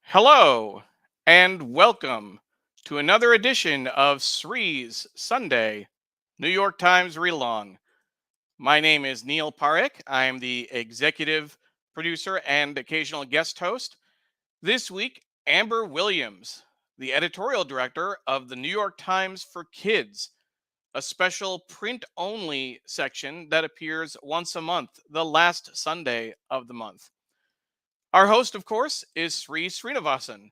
Hello and welcome to another edition of Sri's Sunday New York Times Read Along. My name is Neil Parekh. I am the executive producer and occasional guest host. This week, Amber Williams, the editorial director of the New York Times for Kids, a special print only section that appears once a month, the last Sunday of the month. Our host, of course, is Sri Srinivasan.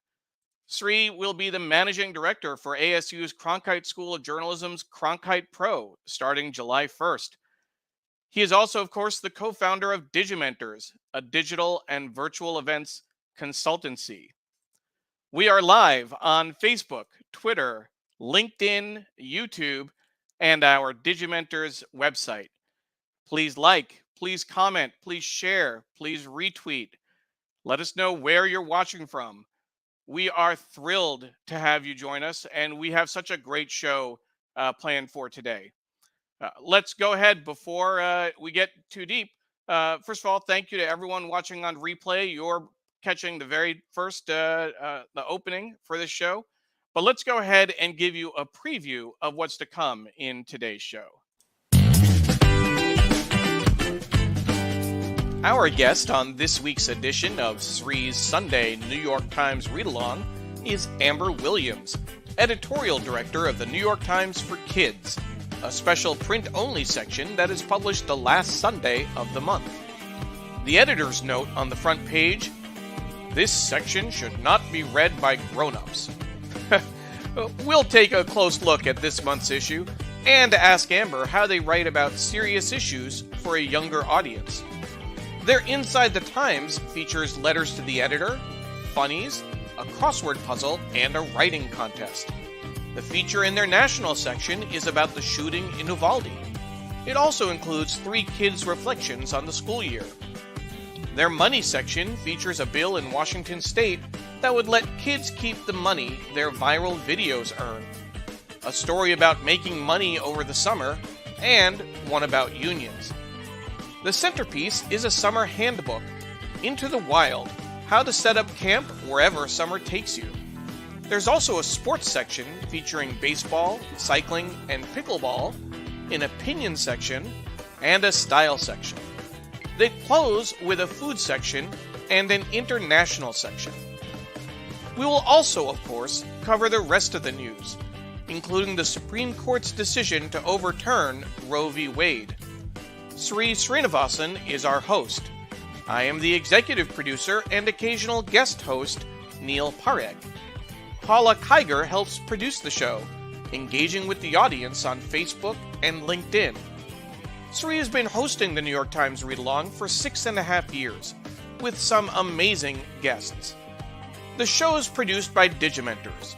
Sri will be the managing director for ASU's Cronkite School of Journalism's Cronkite Pro starting July 1st. He is also, of course, the co founder of Digimentors, a digital and virtual events consultancy. We are live on Facebook, Twitter, LinkedIn, YouTube, and our Digimentors website. Please like, please comment, please share, please retweet. Let us know where you're watching from. We are thrilled to have you join us, and we have such a great show planned for today. Let's go ahead before we get too deep. First of all, thank you to everyone watching on replay. You're catching the very first the opening for this show. But let's go ahead and give you a preview of what's to come in today's show. Our guest on this week's edition of Sri's Sunday New York Times Read Along is Amber Williams, editorial director of the New York Times for Kids, a special print-only section that is published the last Sunday of the month. The editor's note on the front page: this section should not be read by grown-ups. We'll take a close look at this month's issue and ask Amber how they write about serious issues for a younger audience. Their Inside the Times features letters to the editor, funnies, a crossword puzzle, and a writing contest. The feature in their national section is about the shooting in Uvalde. It also includes 3 kids' reflections on the school year. Their money section features a bill in Washington state that would let kids keep the money their viral videos earn, a story about making money over the summer, and one about unions. The centerpiece is a summer handbook, Into the Wild, how to set up camp wherever summer takes you. There's also a sports section featuring baseball, cycling, and pickleball, an opinion section, and a style section. They close with a food section and an international section. We will also, of course, cover the rest of the news, including the Supreme Court's decision to overturn Roe v. Wade. Sri Srinivasan is our host. I am the executive producer and occasional guest host, Neil Parekh. Paula Kiger helps produce the show, engaging with the audience on Facebook and LinkedIn. Sri has been hosting the New York Times Read Along for 6.5 years, with some amazing guests. The show is produced by Digimentors.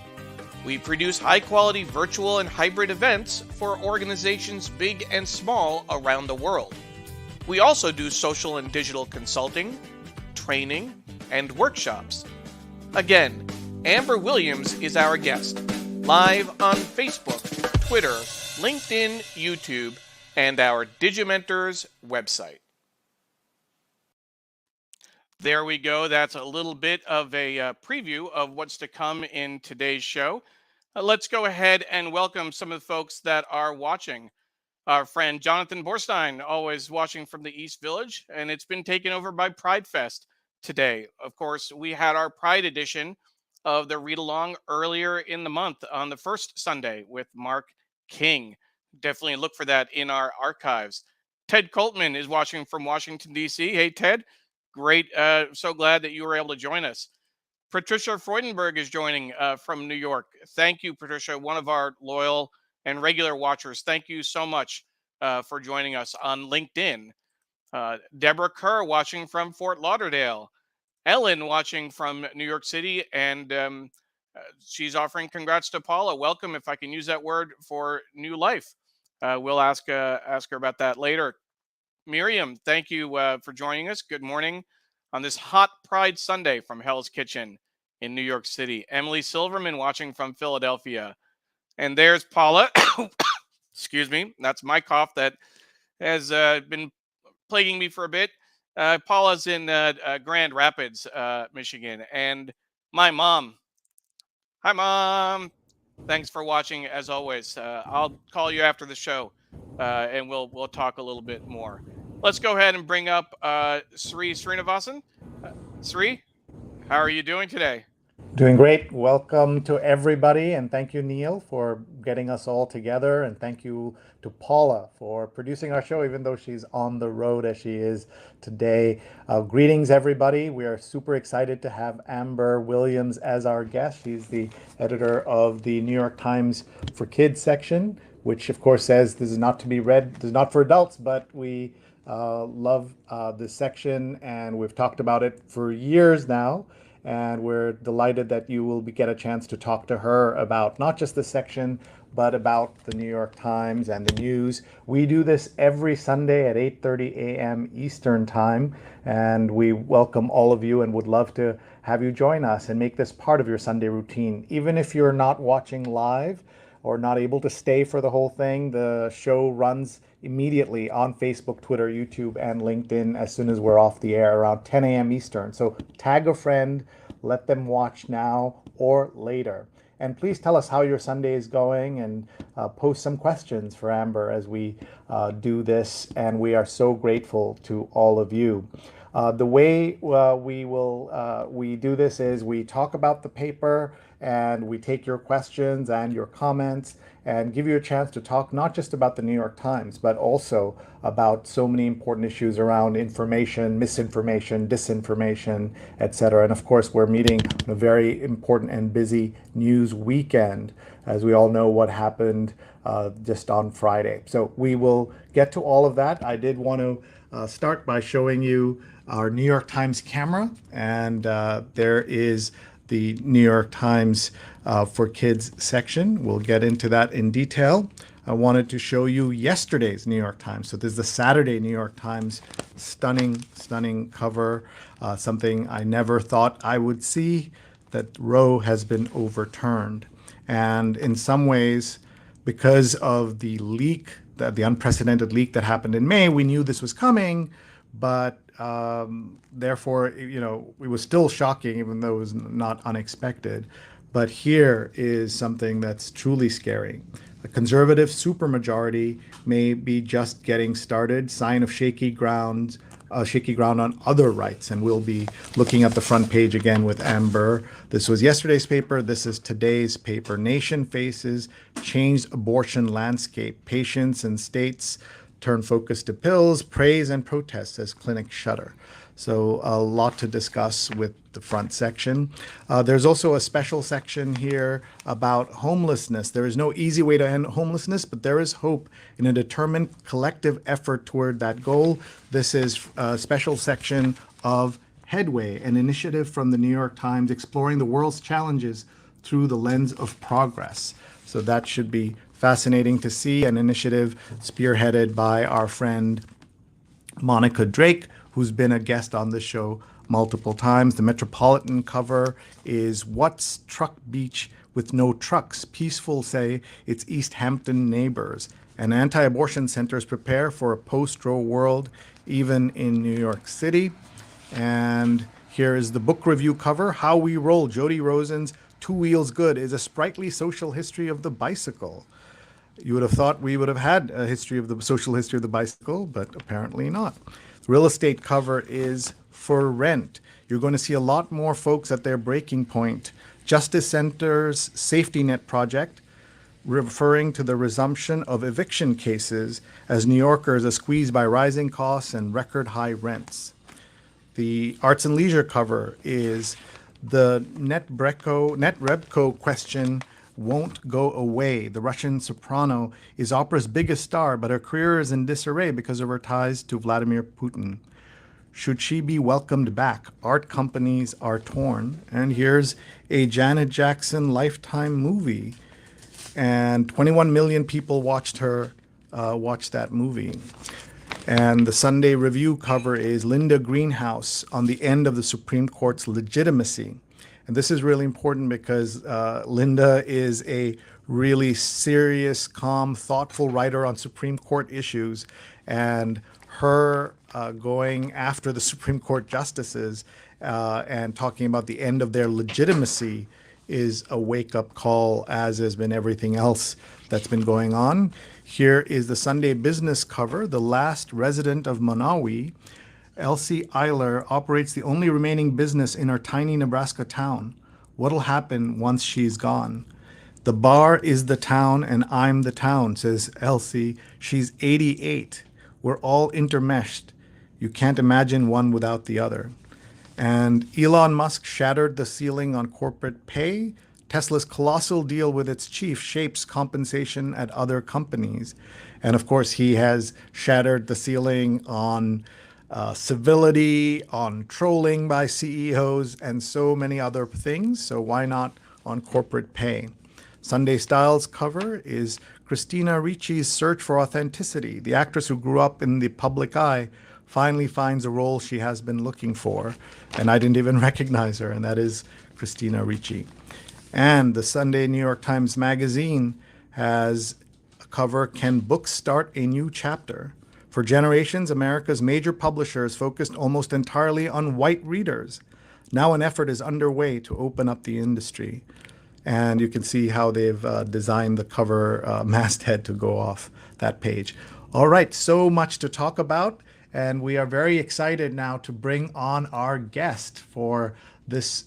We produce high-quality virtual and hybrid events for organizations big and small around the world. We also do social and digital consulting, training, and workshops. Again, Amber Williams is our guest, live on Facebook, Twitter, LinkedIn, YouTube, and our Digimentors website. There we go. That's a little bit of a preview of what's to come in today's show. Let's go ahead and welcome some of the folks that are watching. Our friend Jonathan Borstein, always watching from the East Village, and it's been taken over by Pride Fest today. Of course, we had our Pride edition of the Read Along earlier in the month on the first Sunday with Mark King. Definitely look for that in our archives. Ted Coltman is watching from Washington, D.C. Hey, Ted. Great. So glad that you were able to join us. Patricia Freudenberg is joining from New York. Thank you, Patricia, one of our loyal and regular watchers. Thank you so much for joining us on LinkedIn. Deborah Kerr watching from Fort Lauderdale. Ellen watching from New York City, and she's offering congrats to Paula. Welcome, if I can use that word, for new life. We'll ask her about that later. Miriam, thank you for joining us. Good morning on this hot Pride Sunday from Hell's Kitchen in New York City. Emily Silverman watching from Philadelphia. And there's Paula. Excuse me. That's my cough that has been plaguing me for a bit. Paula's in Grand Rapids, Michigan. And my mom. Hi, Mom. Thanks for watching as always. I'll call you after the show, and we'll talk a little bit more. Let's go ahead and bring up Sri Srinivasan. Sri, how are you doing today? Doing great. Welcome to everybody, and thank you, Neil, for getting us all together. And thank you to Paula for producing our show, even though she's on the road as she is today. Greetings, everybody. We are super excited to have Amber Williams as our guest. She's the editor of the New York Times for Kids section, which, of course, says this is not to be read, this is not for adults, but we love this section, and we've talked about it for years now. And we're delighted that you will get a chance to talk to her about not just the section, but about the New York Times and the news. We do this every Sunday at 8:30 a.m. Eastern Time, and we welcome all of you and would love to have you join us and make this part of your Sunday routine. Even if you're not watching live or not able to stay for the whole thing, the show runs immediately on Facebook, Twitter, YouTube, and LinkedIn as soon as we're off the air around 10 a.m. Eastern. So tag a friend, let them watch now or later. And please tell us how your Sunday is going, and post some questions for Amber as we do this. And we are so grateful to all of you. The way we do this is we talk about the paper, and we take your questions and your comments and give you a chance to talk not just about the New York Times, but also about so many important issues around information, misinformation, disinformation, etc. And of course, we're meeting on a very important and busy news weekend, as we all know what happened just on Friday. So we will get to all of that. I did want to start by showing you our New York Times camera, and there is the New York Times for Kids section. We'll get into that in detail. I wanted to show you yesterday's New York Times. So this is the Saturday New York Times. Stunning, stunning cover. Something I never thought I would see, that Roe has been overturned. And in some ways, because of the leak, the unprecedented leak that happened in May, we knew this was coming, but therefore, it was still shocking, even though it was not unexpected. But here is something that's truly scary. A conservative supermajority may be just getting started, sign of shaky ground on other rights. And we'll be looking at the front page again with Amber. This was yesterday's paper. This is today's paper. Nation faces changed abortion landscape. Patients and states turn focus to pills, praise and protests as clinics shutter. So a lot to discuss with the front section. There's also a special section here about homelessness. There is no easy way to end homelessness, but there is hope in a determined collective effort toward that goal. This is a special section of Headway, an initiative from the New York Times exploring the world's challenges through the lens of progress. So that should be fascinating to see, an initiative spearheaded by our friend Monica Drake, who's been a guest on this show multiple times. The Metropolitan cover is "What's Truck Beach with No Trucks? Peaceful say it's East Hampton neighbors." And anti-abortion centers prepare for a post-Roe world, even in New York City. And here is the book review cover. How We Roll, Jody Rosen's Two Wheels Good, is a sprightly social history of the bicycle. You would have thought we would have had a history of the social history of the bicycle, but apparently not. The real estate cover is For Rent. You're going to see a lot more folks at their breaking point. Justice Center's safety net project, referring to the resumption of eviction cases as New Yorkers are squeezed by rising costs and record high rents. The arts and leisure cover is the Netrebko question won't go away. The Russian soprano is opera's biggest star, but her career is in disarray because of her ties to Vladimir Putin. Should she be welcomed back? Art companies are torn. And here's a Janet Jackson Lifetime movie. And 21 million people watched that movie. And the Sunday Review cover is Linda Greenhouse on the end of the Supreme Court's legitimacy. And this is really important because Linda is a really serious, calm, thoughtful writer on Supreme Court issues. And her going after the Supreme Court justices and talking about the end of their legitimacy is a wake-up call, as has been everything else that's been going on. Here is the Sunday Business cover. The last resident of Manawi, Elsie Eiler, operates the only remaining business in our tiny Nebraska town. What'll happen once she's gone? The bar is the town and I'm the town, says Elsie. She's 88. We're all intermeshed. You can't imagine one without the other. And Elon Musk shattered the ceiling on corporate pay. Tesla's colossal deal with its chief shapes compensation at other companies. And of course, he has shattered the ceiling on civility, on trolling by CEOs, and so many other things. So why not on corporate pay? Sunday Styles cover is Christina Ricci's search for authenticity. The actress who grew up in the public eye finally finds a role she has been looking for, and I didn't even recognize her, and that is Christina Ricci. And the Sunday New York Times Magazine has a cover, Can Books Start a New Chapter? For generations, America's major publishers focused almost entirely on white readers. Now an effort is underway to open up the industry. And you can see how they've designed the cover masthead to go off that page. All right, so much to talk about. And we are very excited now to bring on our guest for this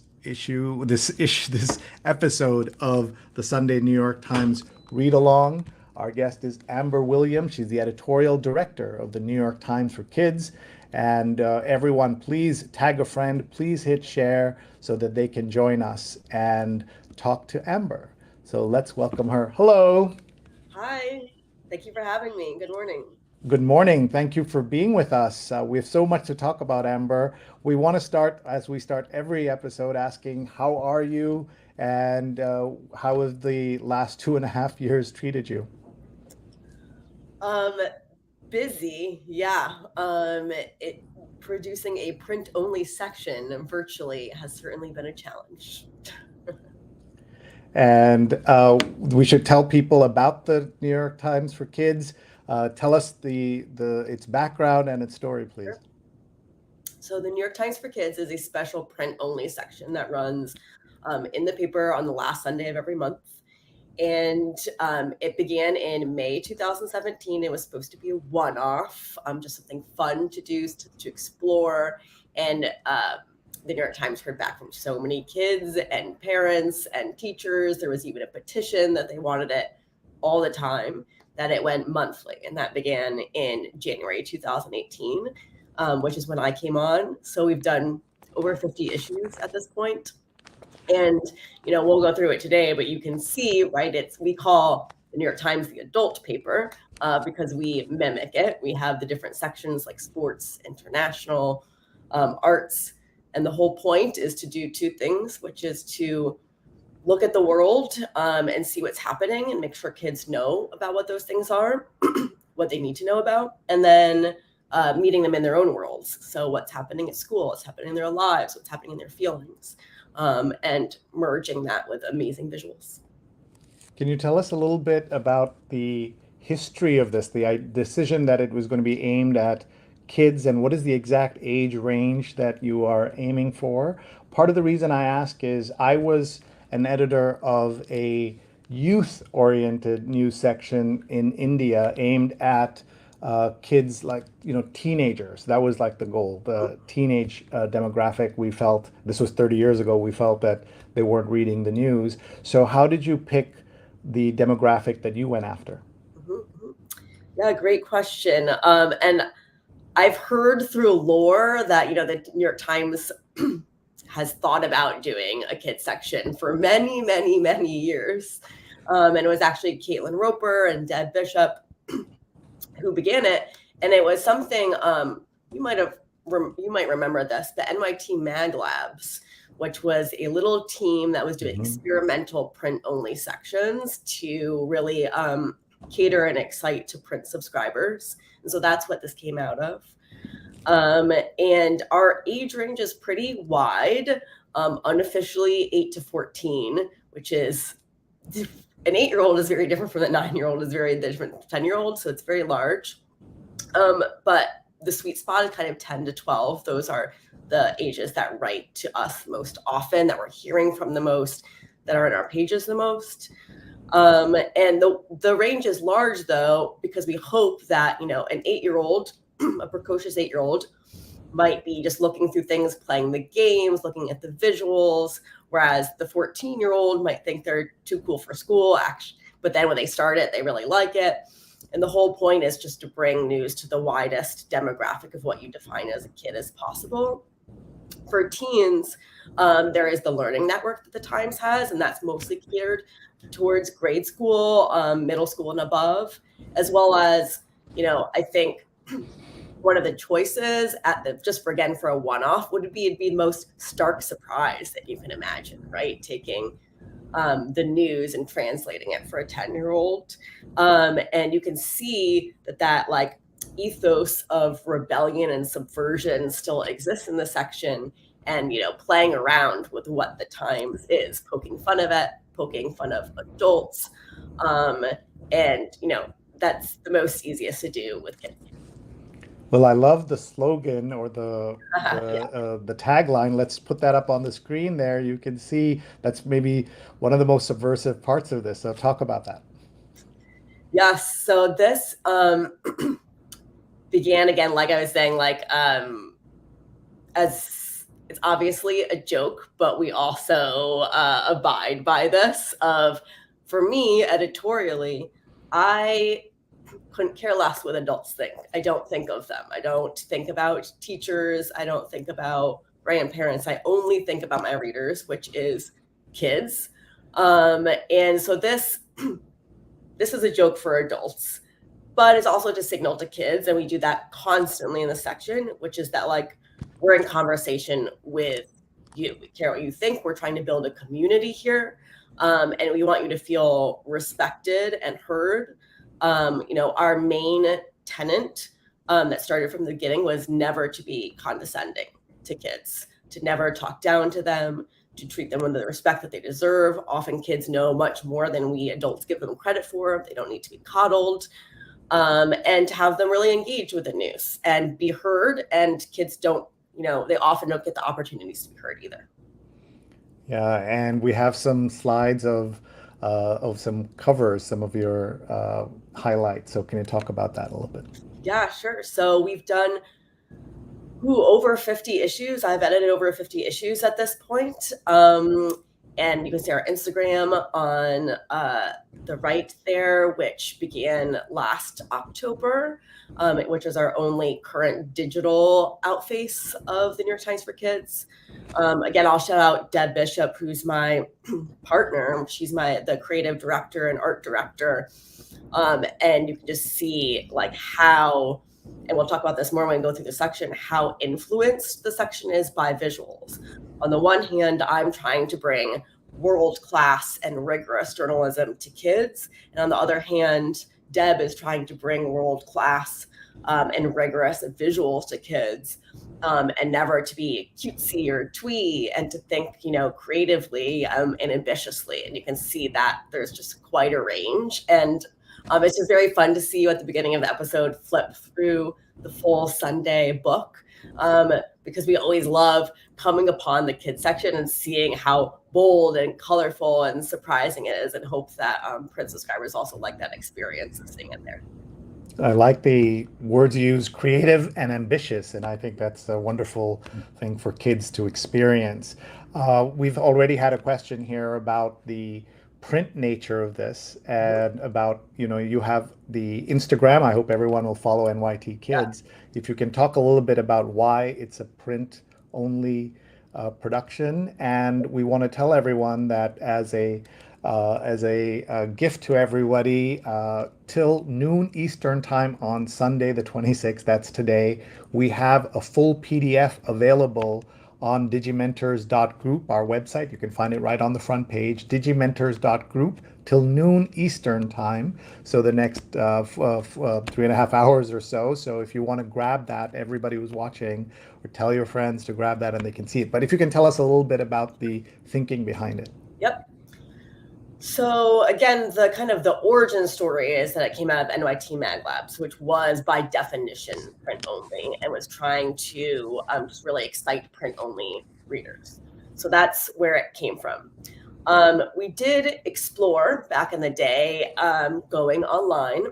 episode of the Sunday New York Times Read Along. Our guest is Amber Williams. She's the editorial director of the New York Times for Kids. And everyone, please tag a friend, please hit share so that they can join us and talk to Amber. So let's welcome her. Hello. Hi. Thank you for having me. Good morning. Good morning. Thank you for being with us. We have so much to talk about, Amber. We want to start, as we start every episode, asking, how are you and how have the last 2.5 years treated you? Busy, yeah. Producing a print-only section virtually has certainly been a challenge. And we should tell people about the New York Times for Kids. Tell us its background and its story, please. Sure. So the New York Times for Kids is a special print-only section that runs in the paper on the last Sunday of every month. And it began in May 2017. It was supposed to be a one-off, just something fun to do, to explore. And the New York Times heard back from so many kids and parents and teachers. There was even a petition that they wanted it all the time, that it went monthly. And that began in January 2018, which is when I came on. So we've done over 50 issues at this point. And, we'll go through it today, but you can see, right, we call the New York Times the adult paper because we mimic it. We have the different sections like sports, international, arts. And the whole point is to do two things, which is to look at the world and see what's happening and make sure kids know about what those things are, what they need to know about, and then meeting them in their own worlds. So what's happening at school, what's happening in their lives, what's happening in their feelings. And merging that with amazing visuals. Can you tell us a little bit about the history of this, the decision that it was going to be aimed at kids, and what is the exact age range that you are aiming for? Part of the reason I ask is I was an editor of a youth-oriented news section in India aimed at kids, like teenagers. That was like the goal, the teenage demographic. We felt, this was 30 years ago, we felt that they weren't reading the news. So how did you pick the demographic that you went after? Mm-hmm. Yeah, great question. And I've heard through lore that the New York Times has thought about doing a kids section for many, many, many years. And it was actually Caitlin Roper and Deb Bishop who began it, and it was something you might remember this, the NYT Mag Labs, which was a little team that was doing experimental print-only sections to really cater and excite to print subscribers, and so that's what this came out of. And our age range is pretty wide, unofficially 8 to 14, which is an 8-year-old is very different from a 9-year-old is very different from a 10-year-old. So it's very large. But the sweet spot is kind of 10 to 12. Those are the ages that write to us most often, that we're hearing from the most, that are in our pages the most. And the range is large, though, because we hope that, an 8-year-old, a precocious 8-year-old, might be just looking through things, playing the games, looking at the visuals, whereas the 14-year-old might think they're too cool for school, actually, but then when they start it, they really like it. And the whole point is just to bring news to the widest demographic of what you define as a kid as possible. For teens, there is the Learning Network that the Times has, and that's mostly catered towards grade school, middle school and above, as well as, I think one of the choices just for a one-off would be the most stark surprise that you can imagine, right? Taking the news and translating it for a 10-year-old. And you can see that like ethos of rebellion and subversion still exists in the section, and, playing around with what the Times is, poking fun of it, poking fun of adults. And, that's the most easiest to do with kids. Well, I love the slogan or the tagline. Let's put that up on the screen there. You can see that's maybe one of the most subversive parts of this. So talk about that. Yes. So this began, again, like I was saying, as it's obviously a joke, but we also abide by this. For me, editorially, I couldn't care less what adults think. I don't think of them. I don't think about teachers. I don't think about grandparents. I only think about my readers, which is kids. And so this is a joke for adults, but it's also to signal to kids. And we do that constantly in the section, which is that we're in conversation with you. We care what you think. We're trying to build a community here. And we want you to feel respected and heard. Our main tenet that started from the beginning was never to be condescending to kids, to never talk down to them, to treat them with the respect that they deserve. Often kids know much more than we adults give them credit for. They don't need to be coddled. And to have them really engage with the news and be heard. And kids don't, they often don't get the opportunities to be heard either. Yeah, and we have some slides of some covers, some of your highlights. So can you talk about that a little bit? Yeah, sure. So we've done over 50 issues. I've edited over 50 issues at this point. And you can see our Instagram on the right there, which began last October, which is our only current digital outface of the New York Times for Kids. Again, I'll shout out Deb Bishop, who's my partner. She's the creative director and art director. And you can just see how, and we'll talk about this more when we go through the section, how influenced the section is by visuals. On the one hand, I'm trying to bring world-class and rigorous journalism to kids. And on the other hand, Deb is trying to bring world-class and rigorous visuals to kids, and never to be cutesy or twee, and to think, creatively and ambitiously. And you can see that there's just quite a range. And it's just very fun to see you at the beginning of the episode flip through the full Sunday book, because we always love coming upon the kids section and seeing how bold and colorful and surprising it is, and hope that print subscribers also like that experience of seeing it there. I like the words you use, creative and ambitious, and I think that's a wonderful thing for kids to experience. We've already had a question here about the print nature of this, and about, you have the Instagram. I hope everyone will follow NYT Kids. Yeah. If you can talk a little bit about why it's a print only production. And we want to tell everyone that as a gift to everybody, till noon Eastern time on Sunday the 26th, that's today, we have a full PDF available on digimentors.group, our website. You can find it right on the front page, digimentors.group, till noon Eastern time. So the next 3.5 hours or so. So if you want to grab that, everybody who's watching, or tell your friends to grab that, and they can see it. But if you can tell us a little bit about the thinking behind it. Yep. So again, the kind of the origin story is that it came out of NYT Mag Labs, which was by definition print only and was trying to just really excite print only readers. So that's where it came from. We did explore back in the day going online,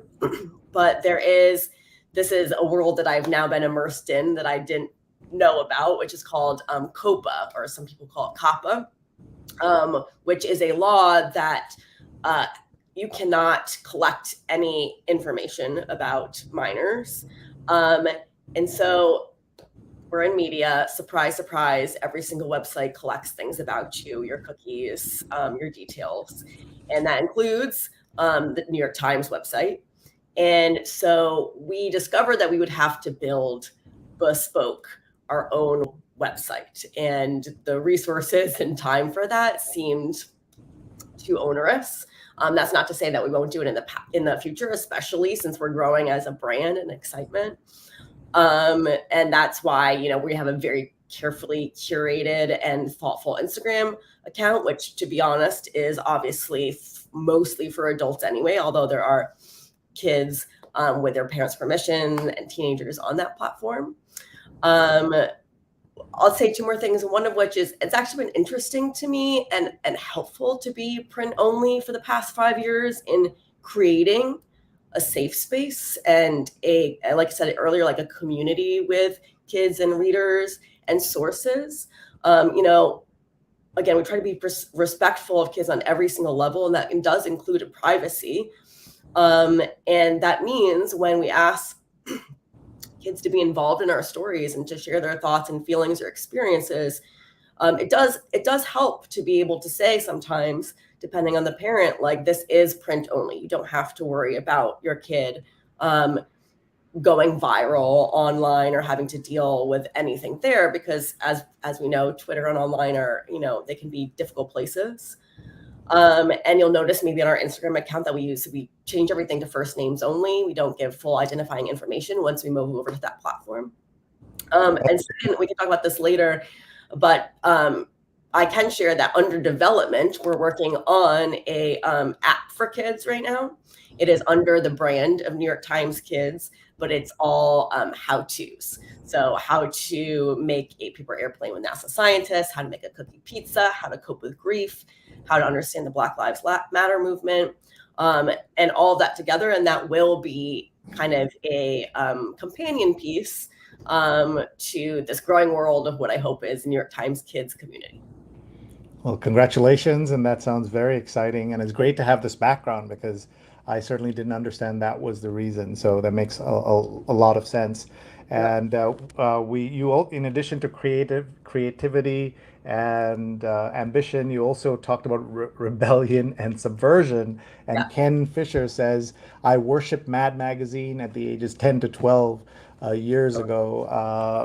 but this is a world that I've now been immersed in that I didn't know about, which is called COPA, or some people call it COPPA, which is a law that you cannot collect any information about minors. And so we're in media, surprise, surprise, every single website collects things about you, your cookies, your details. And that includes the New York Times website. And so we discovered that we would have to build bespoke our own website. And the resources and time for that seemed too onerous. That's not to say that we won't do it in the future, especially since we're growing as a brand and excitement. And that's why, we have a very carefully curated and thoughtful Instagram account, which, to be honest, is obviously mostly for adults anyway, although there are kids with their parents' permission and teenagers on that platform. I'll say two more things, one of which is it's actually been interesting to me and helpful to be print only for the past 5 years in creating a safe space and like I said earlier, like a community with kids and readers and sources. Again, we try to be respectful of kids on every single level, and that does include privacy. And that means when we ask kids to be involved in our stories and to share their thoughts and feelings or experiences, it does help to be able to say sometimes, depending on the parent, like, this is print only. You don't have to worry about your kid going viral online or having to deal with anything there, because as we know, Twitter and online are, they can be difficult places. And you'll notice maybe on our Instagram account that we change everything to first names only. We don't give full identifying information once we move over to that platform. And second, we can talk about this later, but I can share that under development, we're working on a app for kids right now. It is under the brand of New York Times Kids, but it's all how-tos. So how to make a paper airplane with NASA scientists, how to make a cookie pizza, how to cope with grief, how to understand the Black Lives Matter movement, and all of that together. And that will be kind of a companion piece to this growing world of what I hope is New York Times Kids community. Well, congratulations, and that sounds very exciting, and it's great to have this background because I certainly didn't understand that was the reason. So that makes a lot of sense. And you, in addition to creativity and ambition, you also talked about rebellion and subversion. And Yeah. Ken Fisher says, "I worshiped Mad Magazine at the ages 10 to 12 years ago,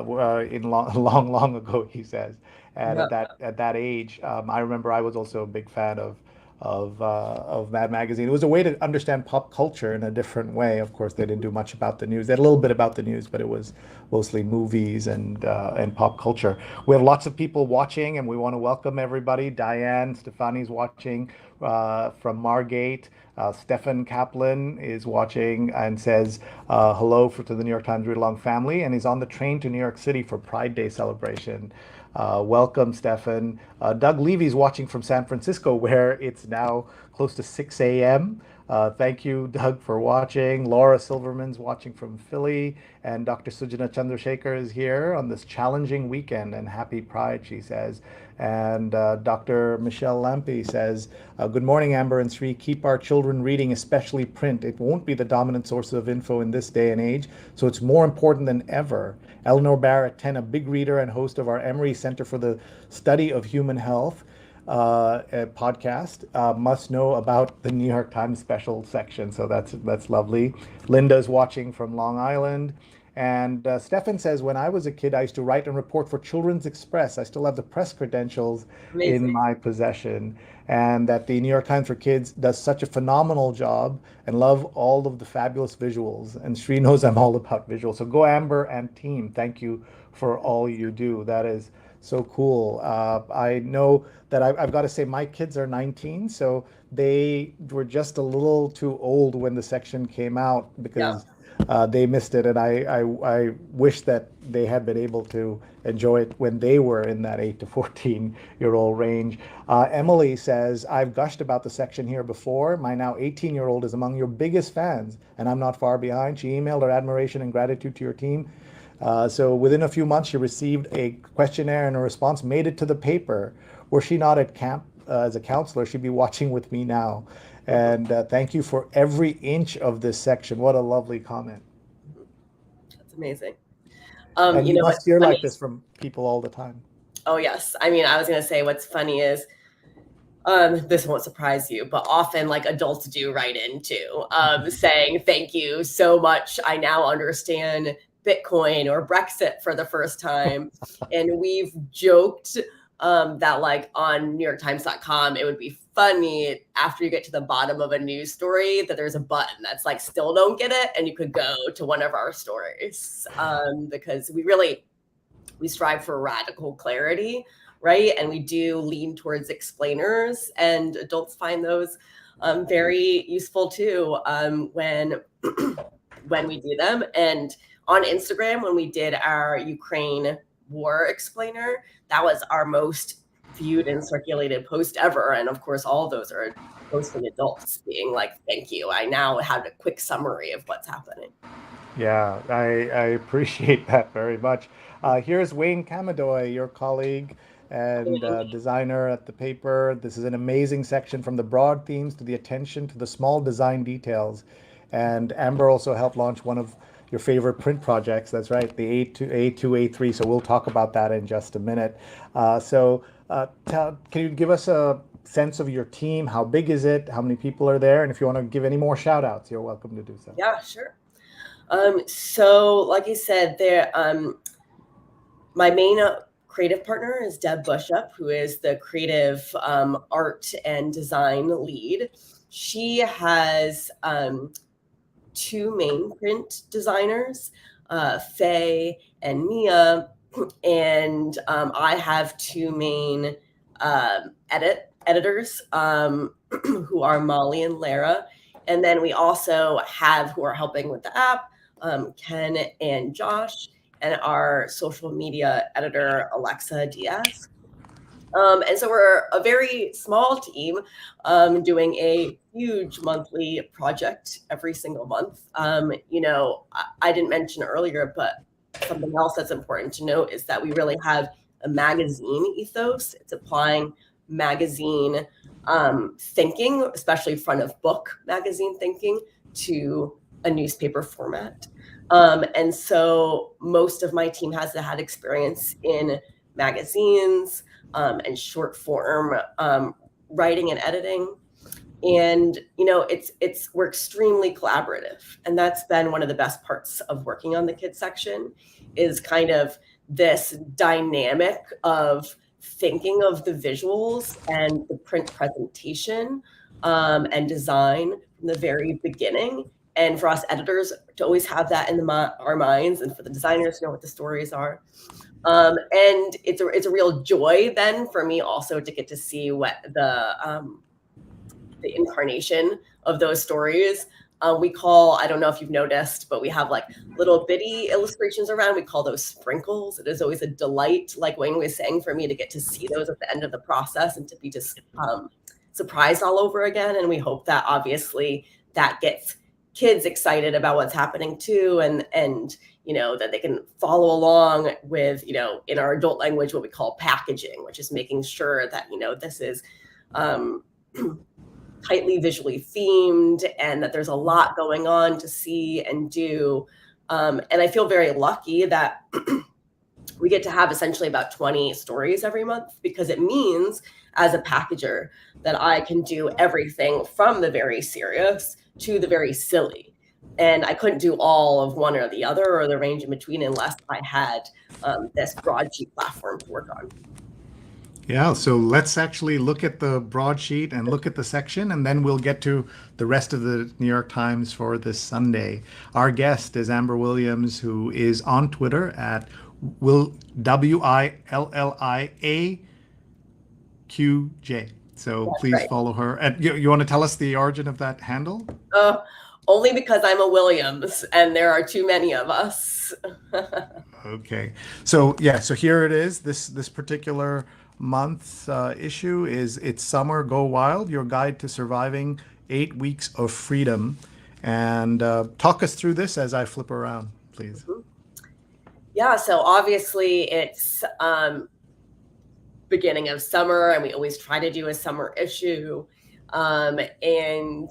long ago," he says. And Yeah. at that age, I remember I was also a big fan of Mad Magazine. It was a way to understand pop culture in a different way. Of course, they didn't do much about the news. They had a little bit about the news, but it was mostly movies and pop culture. We have lots of people watching, and we want to welcome everybody. Diane Stefani's watching from Margate. Stefan Kaplan is watching and says hello to the New York Times Read Along family, and he's on the train to New York City for Pride Day celebration. Welcome, Stefan. Doug Levy's watching from San Francisco, where it's now close to 6 a.m. Thank you, Doug, for watching. Laura Silverman's watching from Philly, and Dr. Sujana Chandrasekhar is here on this challenging weekend, and happy Pride, she says. And Dr. Michelle Lampe says, good morning, Amber and Sri. Keep our children reading, especially print. It won't be the dominant source of info in this day and age, so it's more important than ever. Eleanor Barrett, 10, a big reader and host of our Emory Center for the Study of Human Health podcast, must know about the New York Times special section. So that's lovely. Linda's watching from Long Island. And Stefan says, when I was a kid, I used to write and report for Children's Express. I still have the press credentials Amazing. in my possession. And that the New York Times for Kids does such a phenomenal job, and love all of the fabulous visuals. And Sri knows I'm all about visuals. So go Amber and team. Thank you for all you do. That is so cool. I know that I've got to say my kids are 19, so they were just a little too old when the section came out Yeah. because they missed it, and I wish that they had been able to enjoy it when they were in that 8 to 14-year-old range. Emily says, I've gushed about the section here before. My now 18-year-old is among your biggest fans, and I'm not far behind. She emailed her admiration and gratitude to your team. So within a few months, she received a questionnaire and a response made it to the paper. Were she not at camp as a counselor, she'd be watching with me now. And thank you for every inch of this section. What a lovely comment. That's amazing. And You you know must what's hear funny? like this from people all the time. Oh yes. I mean, I was gonna say what's funny is this won't surprise you, but often like adults do write in too, saying thank you so much. I now understand Bitcoin or Brexit for the first time. And we've joked that like on NewYorkTimes.com, it would be funny after you get to the bottom of a news story that there's a button that's like still don't get it, and you could go to one of our stories because we strive for radical clarity, right? And we do lean towards explainers, and adults find those very useful too when when we do them. And on Instagram, when we did our Ukraine war explainer, that was our most viewed and circulated post ever. And of course, all of those are posting adults being like, "Thank you. I now have a quick summary of what's happening." Yeah, I appreciate that very much. Here's Wayne Camadoy, your colleague and designer at the paper. This is an amazing section from the broad themes to the attention to the small design details. And Amber also helped launch one of your favorite print projects. That's right, the A2A3. So we'll talk about that in just a minute. Can you give us a sense of your team? How big is it? How many people are there? And if you want to give any more shout outs, you're welcome to do so. Yeah, sure. So like you said, my main creative partner is Deb Bushup, who is the creative art and design lead. She has two main print designers, Faye and Mia, and I have two main editors who are Molly and Lara. And then we also have who are helping with the app, Ken and Josh, and our social media editor, Alexa Diaz. And so we're a very small team doing a huge monthly project every single month. I didn't mention earlier, but something else that's important to note is that we really have a magazine ethos. It's applying magazine thinking, especially front of book magazine thinking, to a newspaper format. And so most of my team has had experience in magazines and short form writing and editing. And we're extremely collaborative, and that's been one of the best parts of working on the kids section, is kind of this dynamic of thinking of the visuals and the print presentation and design from the very beginning. And for us editors to always have that in our minds, and for the designers to know what the stories are. And it's a real joy then for me also to get to see what the incarnation of those stories. We call, I don't know if you've noticed, but we have like little bitty illustrations around. We call those sprinkles. It is always a delight, like Wayne was saying, for me to get to see those at the end of the process and to be just surprised all over again. And we hope that obviously that gets kids excited about what's happening too, and that they can follow along with, in our adult language, what we call packaging, which is making sure that, this is tightly visually themed and that there's a lot going on to see and do. And I feel very lucky that we get to have essentially about 20 stories every month, because it means as a packager that I can do everything from the very serious to the very silly. And I couldn't do all of one or the other or the range in between unless I had this broadsheet platform to work on. Yeah, so let's actually look at the broadsheet and look at the section, and then we'll get to the rest of the New York Times for this Sunday. Our guest is Amber Williams, who is on Twitter at WILLIAQJ. So That's please right. follow her. And you want to tell us the origin of that handle? Only because I'm a Williams and there are too many of us. Okay. So yeah, so here it is. This particular month's issue is It's Summer, Go Wild, Your Guide to Surviving 8 Weeks of Freedom. And talk us through this as I flip around, please. Yeah, so obviously it's beginning of summer, and we always try to do a summer issue. And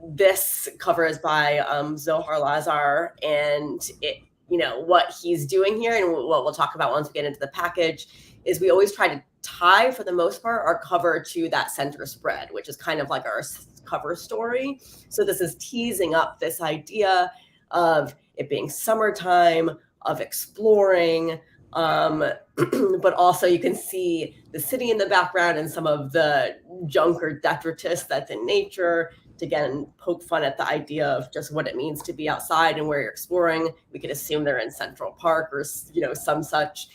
this cover is by Zohar Lazar, and what he's doing here, and what we'll talk about once we get into the package, is we always try to tie, for the most part, our cover to that center spread, which is kind of like our cover story. So this is teasing up this idea of it being summertime, of exploring, but also you can see the city in the background and some of the junk or detritus that's in nature, to again poke fun at the idea of just what it means to be outside and where you're exploring. We could assume they're in Central Park or some such.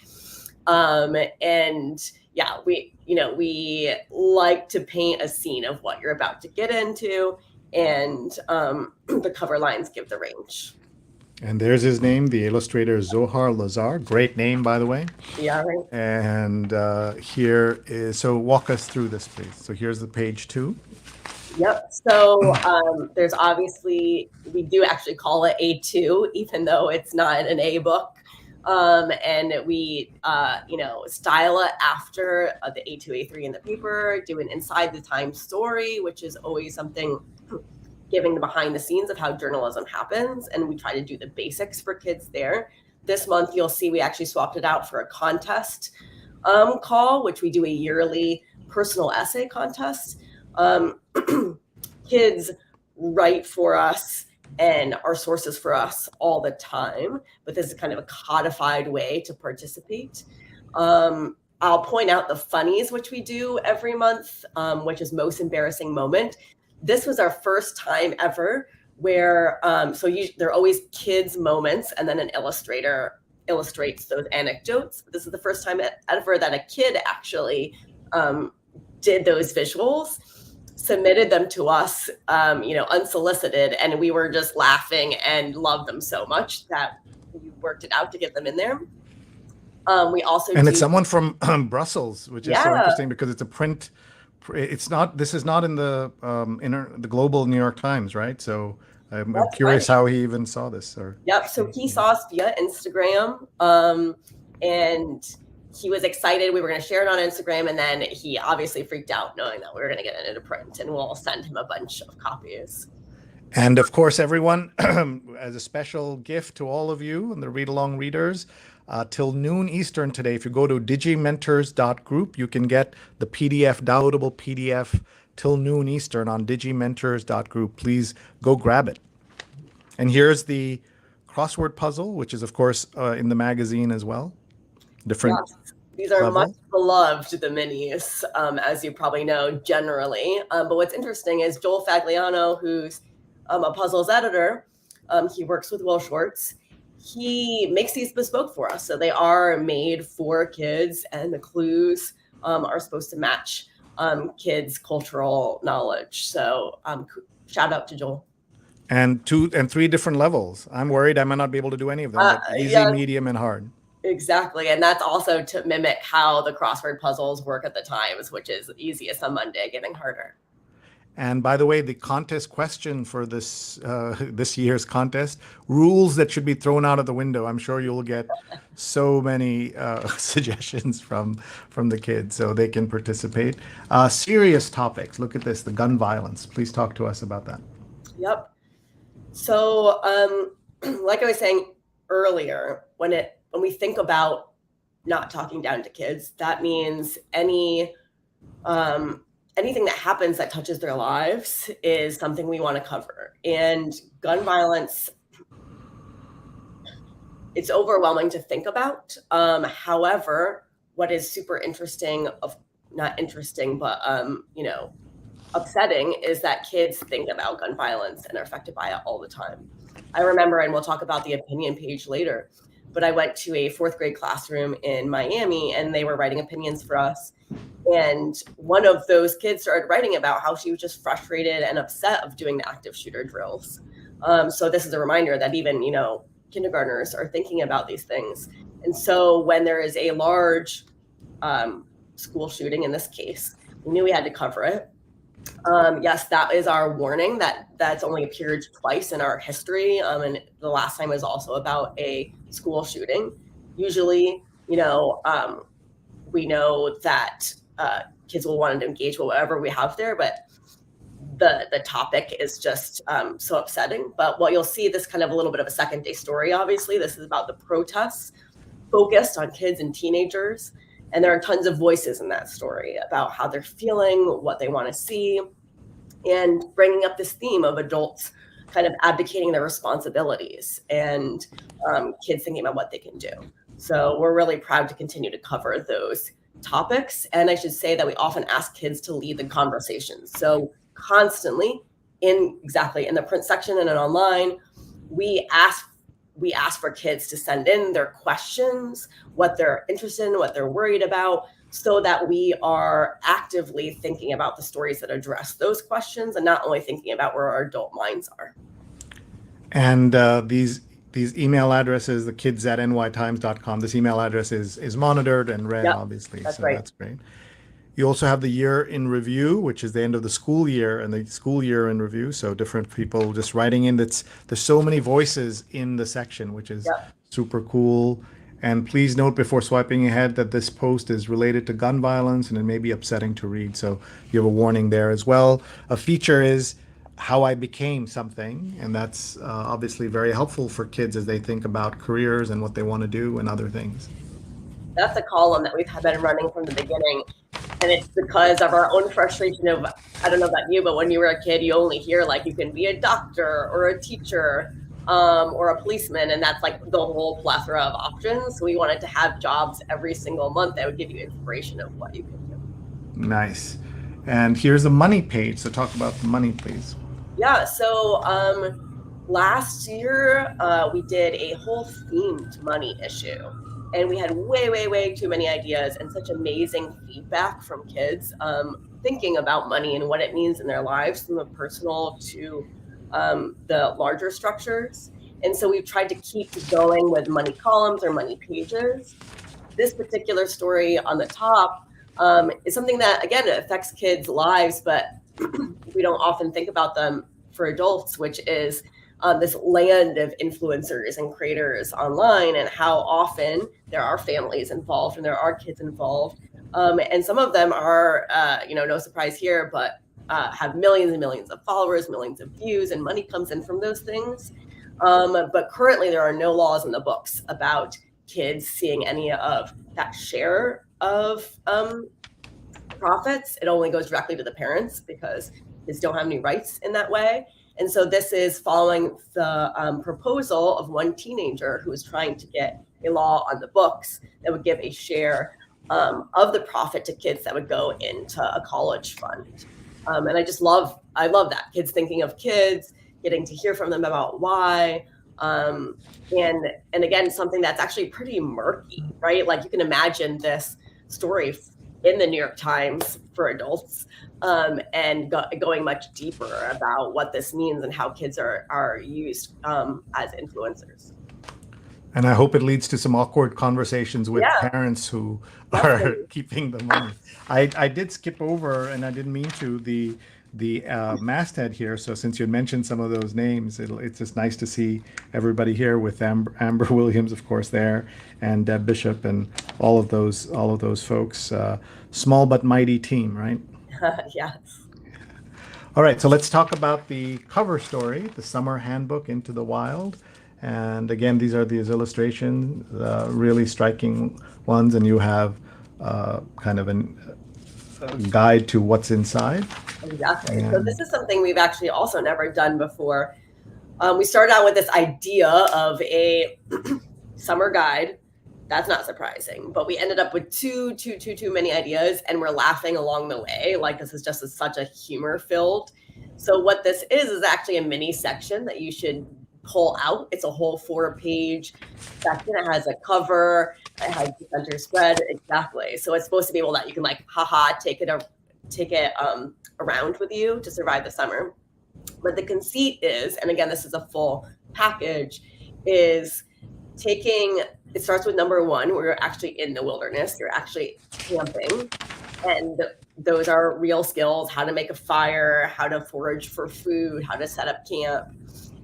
And yeah, we like to paint a scene of what you're about to get into, and the cover lines give the range. And there's his name, the illustrator Zohar Lazar. Great name, by the way. Yeah, right. And here is, so walk us through this, please. So here's the page 2. Yep. So there's obviously, we do actually call it A2, even though it's not an A book. And we, style it after the A2, A3 in the paper, do an inside the Times story, which is always something giving the behind the scenes of how journalism happens. And we try to do the basics for kids there. This month, you'll see we actually swapped it out for a contest call, which we do a yearly personal essay contest. Kids write for us and are sources for us all the time, but this is kind of a codified way to participate. I'll point out the funnies, which we do every month, which is most embarrassing moment. This was our first time ever where, there are always kids' moments, and then an illustrator illustrates those anecdotes. This is the first time ever that a kid actually did those visuals, submitted them to us, unsolicited, and we were just laughing and loved them so much that we worked it out to get them in there. We also it's someone from Brussels, which is so interesting because it's a print. It's not. This is not in the the global New York Times, right? So I'm curious how he even saw this. Yep. So he saw us via Instagram, and he was excited we were going to share it on Instagram, and then he obviously freaked out knowing that we were going to get it into print, and we'll send him a bunch of copies. And of course, everyone, as a special gift to all of you and the read-along readers, till noon Eastern today, if you go to digimentors.group, you can get the PDF, downloadable PDF, till noon Eastern on digimentors.group. Please go grab it. And here's the crossword puzzle, which is, of course, in the magazine as well. Different. Yes. These are much beloved, the minis, as you probably know, generally. But what's interesting is Joel Fagliano, who's a puzzles editor, he works with Will Schwartz. He makes these bespoke for us. So they are made for kids, and the clues are supposed to match kids' cultural knowledge. So shout out to Joel. And 2 and 3 different levels. I'm worried I might not be able to do any of them. But easy, medium, and hard. Exactly. And that's also to mimic how the crossword puzzles work at the Times, which is easiest on Monday, getting harder. And by the way, the contest question for this year's contest, rules that should be thrown out of the window. I'm sure you'll get so many suggestions from the kids so they can participate. Serious topics. Look at this, the gun violence. Please talk to us about that. Yep. So like I was saying earlier, when we think about not talking down to kids, that means anything that happens that touches their lives is something we want to cover. And gun violence, it's overwhelming to think about. However, what is super interesting, not interesting, but upsetting, is that kids think about gun violence and are affected by it all the time. I remember, and we'll talk about the opinion page later, but I went to a 4th grade classroom in Miami, and they were writing opinions for us. And one of those kids started writing about how she was just frustrated and upset of doing the active shooter drills. So this is a reminder that even, kindergartners are thinking about these things. And so when there is a large school shooting in this case, we knew we had to cover it. Yes, that is our warning that's only appeared twice in our history. And the last time was also about a school shooting. Usually, we know that kids will want to engage with whatever we have there, but the topic is just so upsetting. But what you'll see, this kind of a little bit of a second day story, obviously. This is about the protests focused on kids and teenagers. And there are tons of voices in that story about how they're feeling, what they want to see, and bringing up this theme of adults kind of abdicating their responsibilities and kids thinking about what they can do. So we're really proud to continue to cover those topics. And I should say that we often ask kids to lead the conversation. So constantly in the print section and online, we ask for kids to send in their questions, what they're interested in, what they're worried about, so that we are actively thinking about the stories that address those questions and not only thinking about where our adult minds are. And these email addresses, the kids@nytimes.com, this email address is monitored and read, obviously. That's right. That's great. You also have the year in review, which is the end of the school year, and the school year in review. So different people just writing in. There's so many voices in the section, which is super cool. And please note before swiping ahead that this post is related to gun violence and it may be upsetting to read. So you have a warning there as well. A feature is how I became something. And that's obviously very helpful for kids as they think about careers and what they want to do and other things. That's a column that we've been running from the beginning. And it's because of our own frustration of, I don't know about you, but when you were a kid, you only hear like you can be a doctor or a teacher or a policeman. And that's like the whole plethora of options. So we wanted to have jobs every single month that would give you inspiration of what you can do. Nice. And here's a money page. So talk about the money, please. Yeah. So last year, we did a whole themed money issue. And we had way too many ideas and such amazing feedback from kids thinking about money and what it means in their lives, from the personal to the larger structures. And so we've tried to keep going with money columns or money pages. This particular story on the top is something that, again, it affects kids' lives, but we don't often think about them for adults, which is this land of influencers and creators online, and how often there are families involved and there are kids involved. And some of them are, no surprise here, but have millions and millions of followers, millions of views, and money comes in from those things. But currently there are no laws in the books about kids seeing any of that share of profits. It only goes directly to the parents because kids don't have any rights in that way. And so this is following the proposal of one teenager who is trying to get a law on the books that would give a share of the profit to kids that would go into a college fund. And I love that. Kids thinking of kids, getting to hear from them about why. And again, something that's actually pretty murky, right? Like you can imagine this story in the New York Times for adults and going much deeper about what this means and how kids are used as influencers. And I hope it leads to some awkward conversations with parents who are keeping the money. I did skip over, and I didn't mean to, the masthead here. So since you mentioned some of those names, it's just nice to see everybody here with Amber Williams, of course, there, and Deb Bishop, and all of those folks. Small but mighty team, right? Yes. All right, so let's talk about the cover story, the Summer Handbook into the Wild. And again, these are these illustrations, really striking ones, and you have kind of a guide to what's inside. Exactly. So this is something we've actually also never done before. We started out with this idea of a summer guide. That's not surprising, but we ended up with too many ideas, and we're laughing along the way. Like this is just such a humor filled. So what this is actually a mini section that you should pull out. It's a whole 4-page section. It has a cover. It has the center spread. Exactly. So it's supposed to be able that you can like, take it around with you to survive the summer. But the conceit is, and again, this is a full package, is it starts with number 1, where you're actually in the wilderness, you're actually camping. And those are real skills: how to make a fire, how to forage for food, how to set up camp.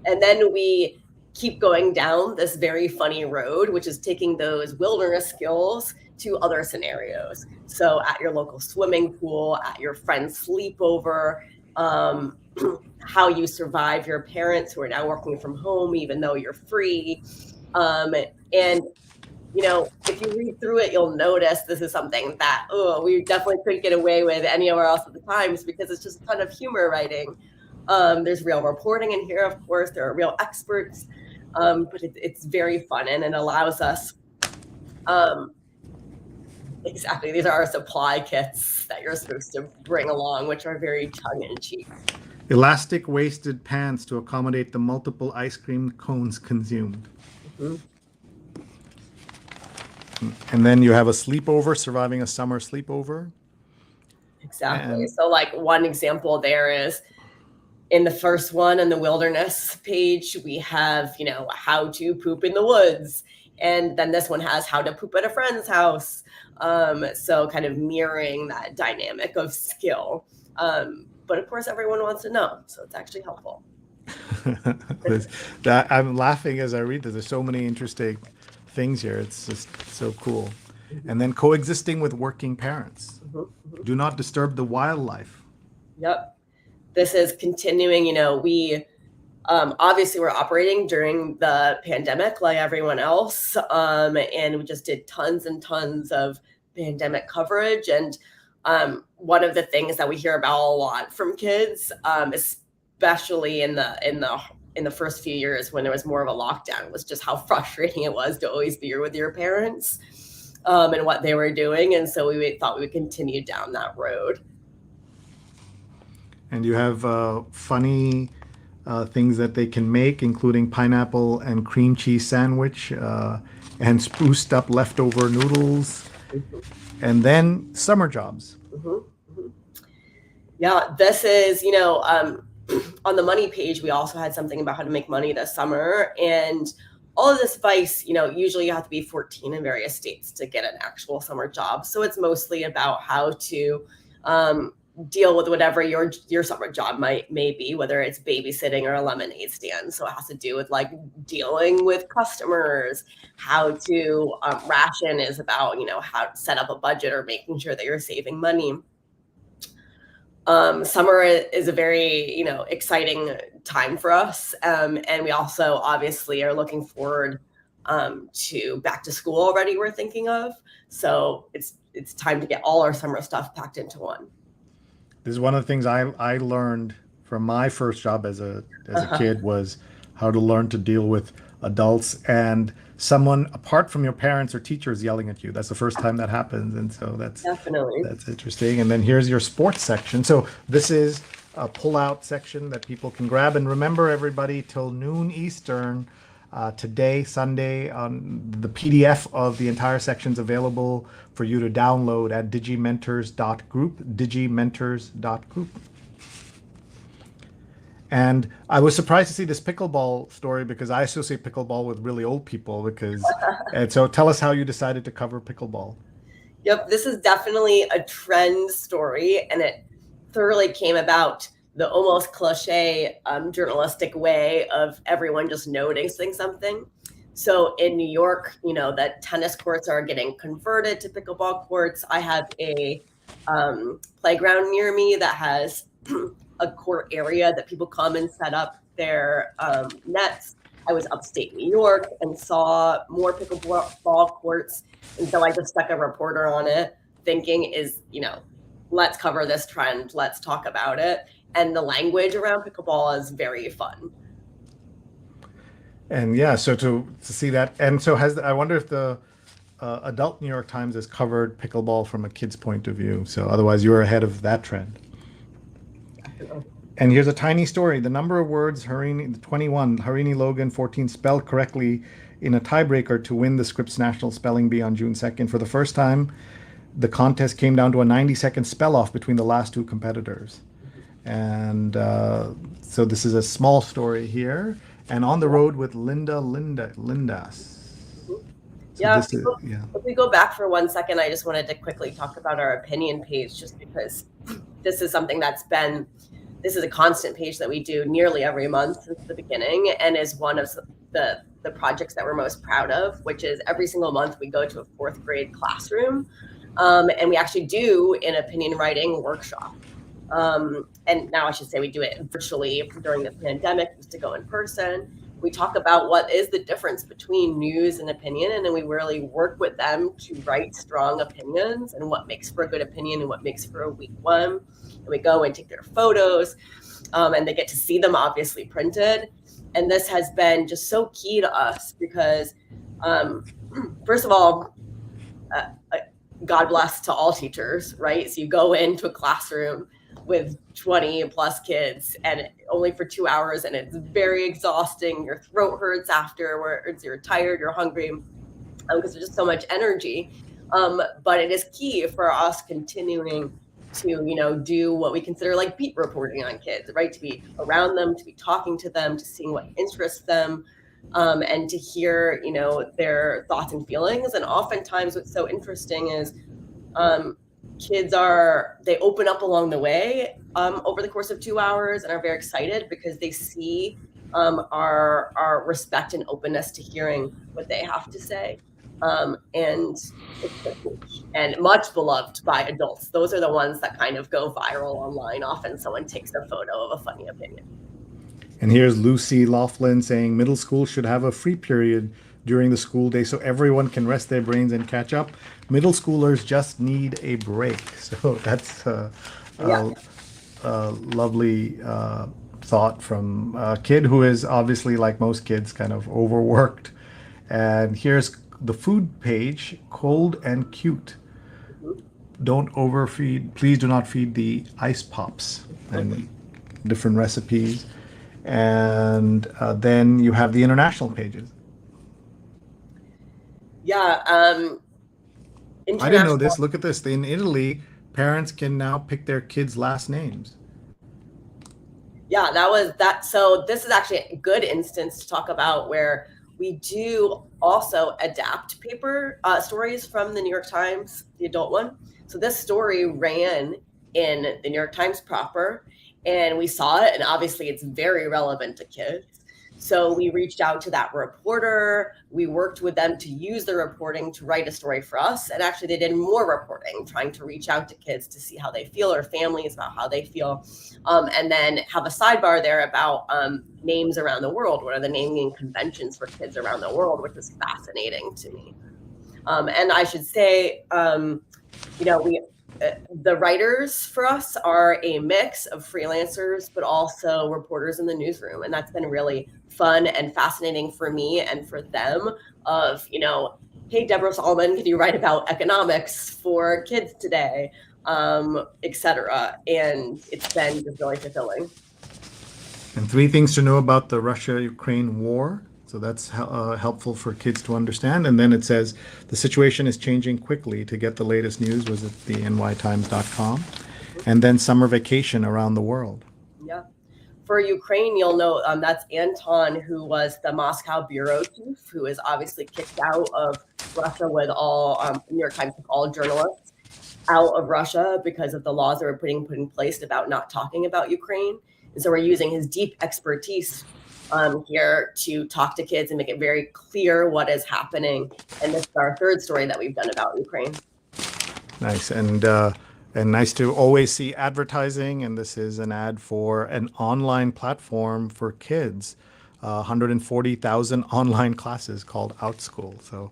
And then we keep going down this very funny road, which is taking those wilderness skills to other scenarios. So at your local swimming pool, at your friend's sleepover, how you survive your parents who are now working from home, even though you're free. And if you read through it, you'll notice this is something that, we definitely couldn't get away with anywhere else at the Times, because it's just a ton of humor writing. There's real reporting in here, of course. There are real experts, but it's very fun, and it allows us, exactly, these are our supply kits that you're supposed to bring along, which are very tongue-in-cheek. Elastic waisted pants to accommodate the multiple ice cream cones consumed. Mm-hmm. And then you have a sleepover, surviving a summer sleepover. Exactly. And so like one example there is in the first one, in the wilderness page, we have, how to poop in the woods. And then this one has how to poop at a friend's house. So kind of mirroring that dynamic of skill. But of course, everyone wants to know. So it's actually helpful. I'm laughing as I read this. There's so many interesting things here. It's just so cool. Mm-hmm. And then coexisting with working parents. Mm-hmm. Mm-hmm. Do not disturb the wildlife. Yep. This is continuing, we obviously we're operating during the pandemic like everyone else. And we just did tons and tons of pandemic coverage. And one of the things that we hear about a lot from kids, especially in the first few years when there was more of a lockdown, was just how frustrating it was to always be with your parents and what they were doing. And so we thought we would continue down that road. And you have funny things that they can make, including pineapple and cream cheese sandwich and spruced up leftover noodles. Mm-hmm. And then summer jobs. Mm-hmm. Mm-hmm. Yeah, this is, on the money page, we also had something about how to make money this summer. And all of this advice, usually you have to be 14 in various states to get an actual summer job. So it's mostly about how to deal with whatever your summer job may be, whether it's babysitting or a lemonade stand. So it has to do with like dealing with customers, how to ration is about, how to set up a budget or making sure that you're saving money. Summer is a very, exciting time for us. And we also obviously are looking forward to back to school already, we're thinking of. So it's time to get all our summer stuff packed into one. This is one of the things I learned from my first job as a kid, was how to learn to deal with adults and someone apart from your parents or teachers yelling at you. That's the first time that happens. And so that's interesting. And then here's your sports section. So this is a pull-out section that people can grab. And remember, everybody, till noon Eastern, today, Sunday, the PDF of the entire section is available for you to download at digimentors.group. And I was surprised to see this pickleball story, because I associate pickleball with really old people. And so tell us how you decided to cover pickleball. Yep, this is definitely a trend story, and it thoroughly came about the almost cliche journalistic way of everyone just noticing something. So in New York, that tennis courts are getting converted to pickleball courts. I have a playground near me that has a court area that people come and set up their nets. I was upstate New York and saw more pickleball courts. And so I just stuck a reporter on it, thinking let's cover this trend. Let's talk about it. And the language around pickleball is very fun. And yeah, so to see that. And so I wonder if the adult New York Times has covered pickleball from a kid's point of view. So otherwise you're ahead of that trend. And here's a tiny story. The number of words Harini, 21, Harini Logan, 14, spelled correctly in a tiebreaker to win the Scripps National Spelling Bee on June 2nd. For the first time, the contest came down to a 90-second spell off between the last two competitors. And so this is a small story here. And on the road with Lindas. So Yeah, this is, yeah. if we go back for 1 second, I just wanted to quickly talk about our opinion page, just because this is something this is a constant page that we do nearly every month since the beginning, and is one of the projects that we're most proud of, which is every single month we go to a fourth grade classroom, and we actually do an opinion writing workshop. And now I should say we do it virtually during the pandemic, used to go in person. We talk about what is the difference between news and opinion, and then we really work with them to write strong opinions and what makes for a good opinion and what makes for a weak one. And we go and take their photos, and they get to see them obviously printed. And this has been just so key to us because, first of all, God bless to all teachers, right? So you go into a classroom with 20 plus kids and only for 2 hours, and it's very exhausting. Your throat hurts afterwards, you're tired, you're hungry, because there's just so much energy. But it is key for us continuing to, do what we consider like beat reporting on kids, right? To be around them, to be talking to them, to seeing what interests them, and to hear, their thoughts and feelings. And oftentimes what's so interesting is, kids they open up along the way over the course of 2 hours and are very excited because they see our respect and openness to hearing what they have to say. And much beloved by adults. Those are the ones that kind of go viral online. Often someone takes a photo of a funny opinion. And here's Lucy Laughlin saying middle school should have a free period during the school day so everyone can rest their brains and catch up. Middle schoolers just need a break. So that's a lovely thought from a kid who is obviously, like most kids, kind of overworked. And here's the food page, cold and cute. Don't overfeed. Please do not feed the ice pops, and different recipes. And then you have the international pages. Yeah. I didn't know this. Look at this. In Italy, parents can now pick their kids' last names. Yeah, that was that. So this is actually a good instance to talk about where we do also adapt paper stories from the New York Times, the adult one. So this story ran in the New York Times proper, and we saw it, and obviously it's very relevant to kids. So we reached out to that reporter. We worked with them to use the reporting to write a story for us. And actually they did more reporting, trying to reach out to kids to see how they feel, or families about how they feel. And then have a sidebar there about names around the world. What are the naming conventions for kids around the world, which is fascinating to me. And I should say, the writers for us are a mix of freelancers, but also reporters in the newsroom. And that's been really fun and fascinating for me and for them of, hey, Deborah Solomon, can you write about economics for kids today, et cetera. And it's been just really fulfilling. And 3 things to know about the Russia-Ukraine war. So that's helpful for kids to understand. And then it says the situation is changing quickly. To get the latest news, visit the nytimes.com. And then summer vacation around the world. Yeah. For Ukraine, you'll know that's Anton, who was the Moscow bureau chief, who is obviously kicked out of Russia with all, New York Times took all journalists out of Russia because of the laws that were put in place about not talking about Ukraine. And so we're using his deep expertise here to talk to kids and make it very clear what is happening. And this is our 3rd story that we've done about Ukraine. Nice. And nice to always see advertising. And this is an ad for an online platform for kids, 140,000 online classes called OutSchool. So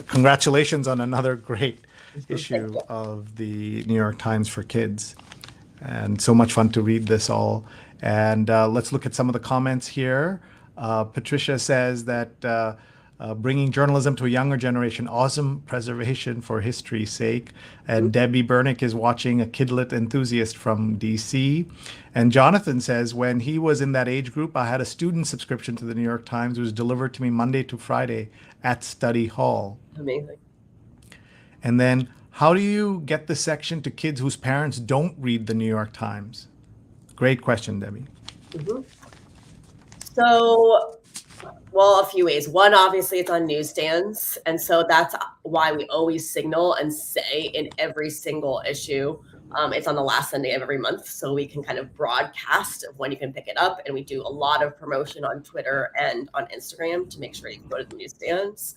congratulations on another great issue of the New York Times for Kids. And so much fun to read this all. And let's look at some of the comments here. Patricia says that bringing journalism to a younger generation, awesome preservation for history's sake. And Debbie Bernick is watching, a kidlit enthusiast from DC. And Jonathan says, when he was in that age group, I had a student subscription to the New York Times. It was delivered to me Monday to Friday at study hall. Amazing. And then, how do you get the section to kids whose parents don't read the New York Times? Great question, Debbie. So, well, a few ways. One, obviously, it's on newsstands. And so that's why we always signal and say in every single issue, it's on the last Sunday of every month. So we can kind of broadcast of when you can pick it up. And we do a lot of promotion on Twitter and on Instagram to make sure you can go to the newsstands.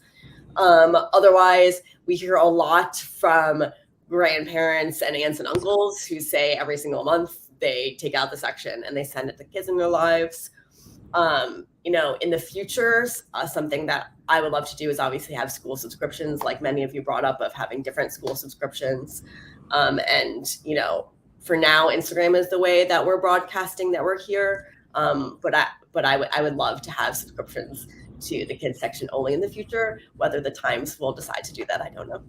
Otherwise, we hear a lot from grandparents and aunts and uncles who say every single month they take out the section and they send it to kids in their lives. In the future, something that I would love to do is obviously have school subscriptions, like many of you brought up, of having different school subscriptions. For now, Instagram is the way that we're broadcasting that we're here. But I would love to have subscriptions to the kids section only in the future. Whether the Times will decide to do that, I don't know.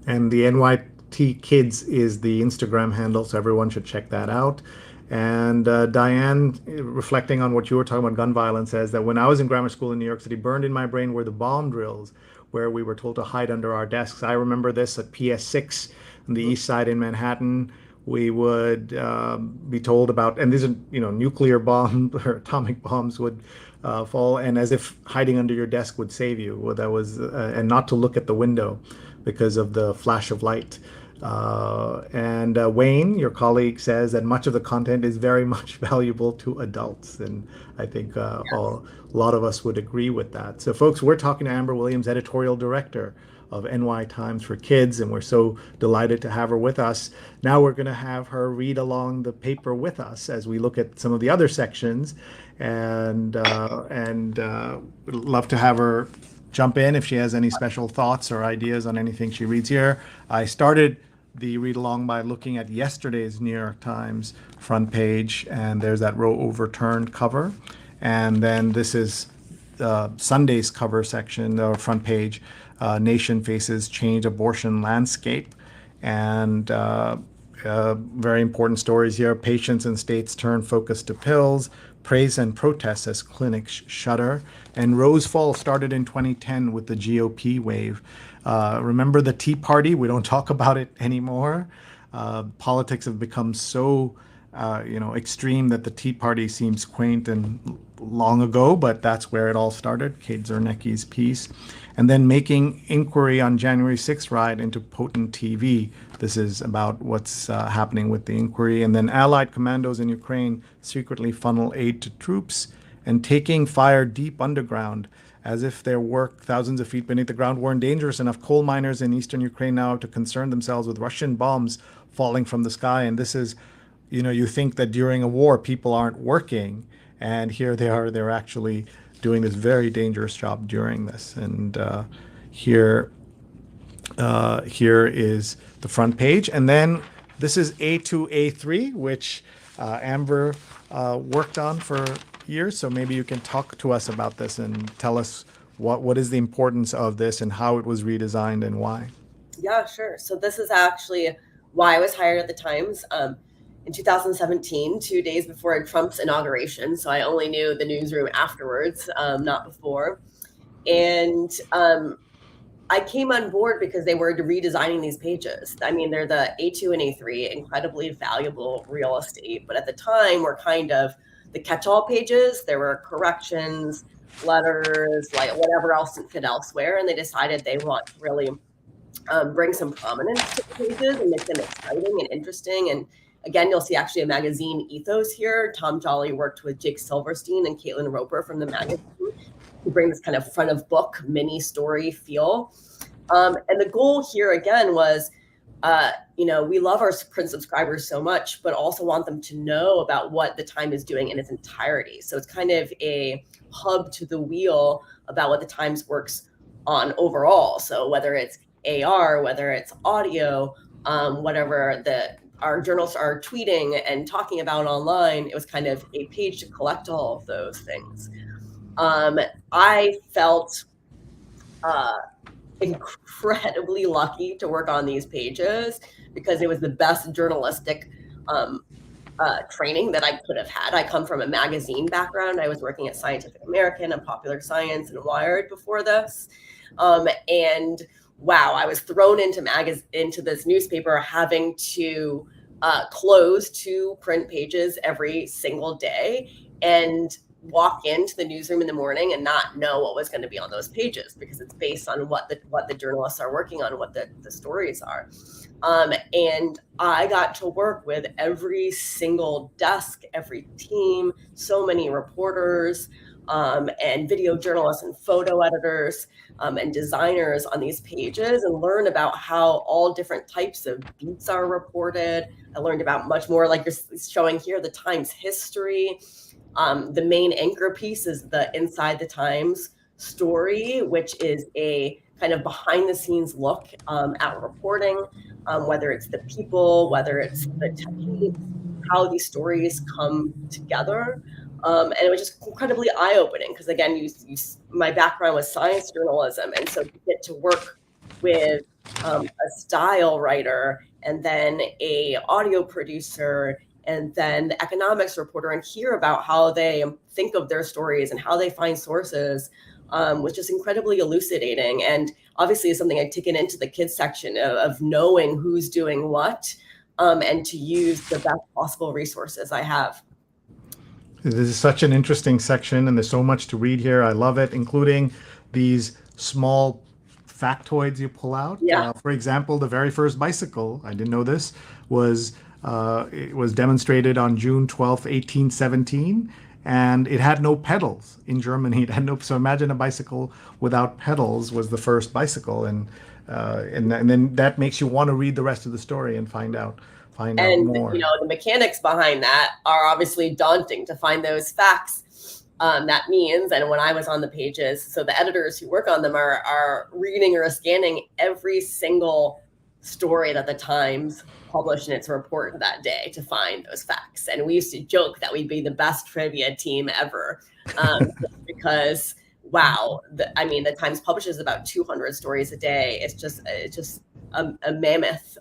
And the NYT Kids is the Instagram handle, so everyone should check that out. And Diane, reflecting on what you were talking about, gun violence, says that when I was in grammar school in New York City, burned in my brain were the bomb drills where we were told to hide under our desks. I remember this at PS6 on the east side in Manhattan. We would be told about, and these are, nuclear bombs or atomic bombs would fall, and as if hiding under your desk would save you. Well, that was, and not to look at the window because of the flash of light. And Wayne, your colleague, says that much of the content is very much valuable to adults. And I think a lot of us would agree with that. So folks, we're talking to Amber Williams, editorial director of NY Times for Kids, and we're so delighted to have her with us. Now we're going to have her read along the paper with us as we look at some of the other sections, and we'd love to have her jump in if she has any special thoughts or ideas on anything she reads here. I started the read along by looking at yesterday's New York Times front page, and there's that row overturned cover. And then this is Sunday's cover section or front page, Nation Faces Change Abortion Landscape. And very important stories here. Patients and states turn focus to pills, praise and protests as clinics shutter. And Rose Fall started in 2010 with the GOP wave. Remember the Tea Party? We don't talk about it anymore. Politics have become so extreme that the Tea Party seems quaint and long ago, but that's where it all started. Kate Zernecki's piece. And then Making Inquiry on January 6th riot into potent TV. This is about what's happening with the inquiry. And then Allied commandos in Ukraine secretly funnel aid to troops, and Taking Fire Deep Underground, as if their work thousands of feet beneath the ground weren't dangerous enough. Coal miners in eastern Ukraine now have to concern themselves with Russian bombs falling from the sky. And this is, you think that during a war people aren't working, and here they are, they're actually doing this very dangerous job during this. And here is the front page. And then this is A2, A3, which Amber worked on for years. So maybe you can talk to us about this and tell us what is the importance of this and how it was redesigned and why. Yeah, sure. So this is actually why I was hired at the Times. In 2017, 2 days before Trump's inauguration. So I only knew the newsroom afterwards, not before. And I came on board because they were redesigning these pages. I mean, they're the A2 and A3, incredibly valuable real estate. But at the time, were kind of the catch-all pages. There were corrections, letters, like whatever else didn't fit elsewhere. And they decided they want to really bring some prominence to the pages and make them exciting and interesting. And again, you'll see actually a magazine ethos here. Tom Jolly worked with Jake Silverstein and Caitlin Roper from the magazine to bring this kind of front of book mini story feel. And the goal here again was, we love our print subscribers so much, but also want them to know about what the Time is doing in its entirety. So it's kind of a hub to the wheel about what the Times works on overall. So whether it's AR, whether it's audio, whatever our journalists are tweeting and talking about online, it was kind of a page to collect all of those things. I felt incredibly lucky to work on these pages because it was the best journalistic training that I could have had. I come from a magazine background. I was working at Scientific American and Popular Science and Wired before this. And wow, I was thrown into this newspaper having to close 2 print pages every single day and walk into the newsroom in the morning and not know what was going to be on those pages because it's based on what the journalists are working on, what the stories are. And I got to work with every single desk, every team, so many reporters, and video journalists and photo editors, and designers on these pages and learn about how all different types of beats are reported. I learned about much more, like you're showing here, the Times history. The main anchor piece is the Inside the Times story, which is a kind of behind the scenes look at reporting, whether it's the people, whether it's the techniques, how these stories come together. And it was just incredibly eye-opening because, again, my background was science journalism, and so you get to work with a style writer and then a audio producer and then the economics reporter and hear about how they think of their stories and how they find sources, was just incredibly elucidating. And obviously is something I've taken into the kids section of knowing who's doing what, and to use the best possible resources I have. This is such an interesting section, and there's so much to read here. I love it, including these small factoids you pull out. Yeah. For example, the very first bicycle, I didn't know this, was it was demonstrated on June 12th, 1817, and it had no pedals in Germany. It had no, so imagine a bicycle without pedals was the first bicycle, and then that makes you want to read the rest of the story and find out more. You know, the mechanics behind that are obviously daunting to find those facts. That means, and when I was on the pages, so the editors who work on them are reading or scanning every single story that the Times published in its report that day to find those facts. And we used to joke that we'd be the best trivia team ever, because wow, the Times publishes about 200 stories a day. It's just a mammoth.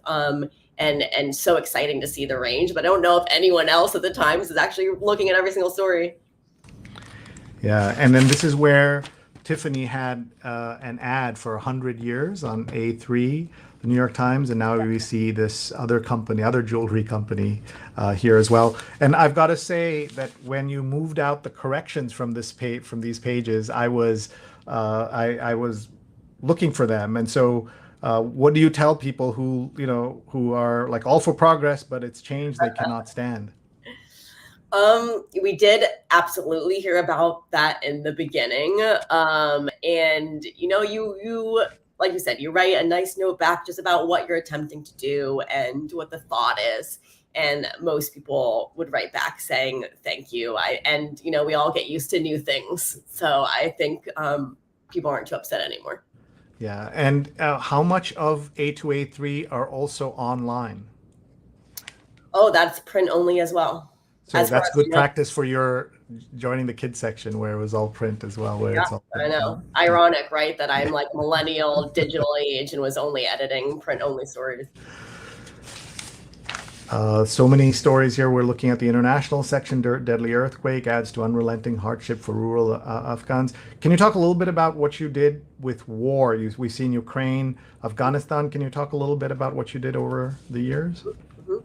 And so exciting to see the range, but I don't know if anyone else at the Times is actually looking at every single story. Yeah, and then this is where Tiffany had an ad for 100 years on A3, the New York Times, and now we see this other jewelry company here as well. And I've got to say that when you moved out the corrections from these pages, I was looking for them, and so. What do you tell people who are like all for progress, but it's change they cannot stand? We did absolutely hear about that in the beginning. And you like you said, you write a nice note back just about what you're attempting to do and what the thought is. And most people would write back saying, thank you. We all get used to new things. So I think people aren't too upset anymore. Yeah, and how much of A2, A3 are also online? Oh, that's print only as well. So that's good practice for your joining the kids section where it was all print as well. I know. Ironic, right? That I'm like millennial digital age and was only editing print only stories. So many stories here. We're looking at the international section. Deadly earthquake adds to unrelenting hardship for rural Afghans. Can you talk a little bit about what you did with war? We've seen Ukraine, Afghanistan. Can you talk a little bit about what you did over the years? Mm-hmm.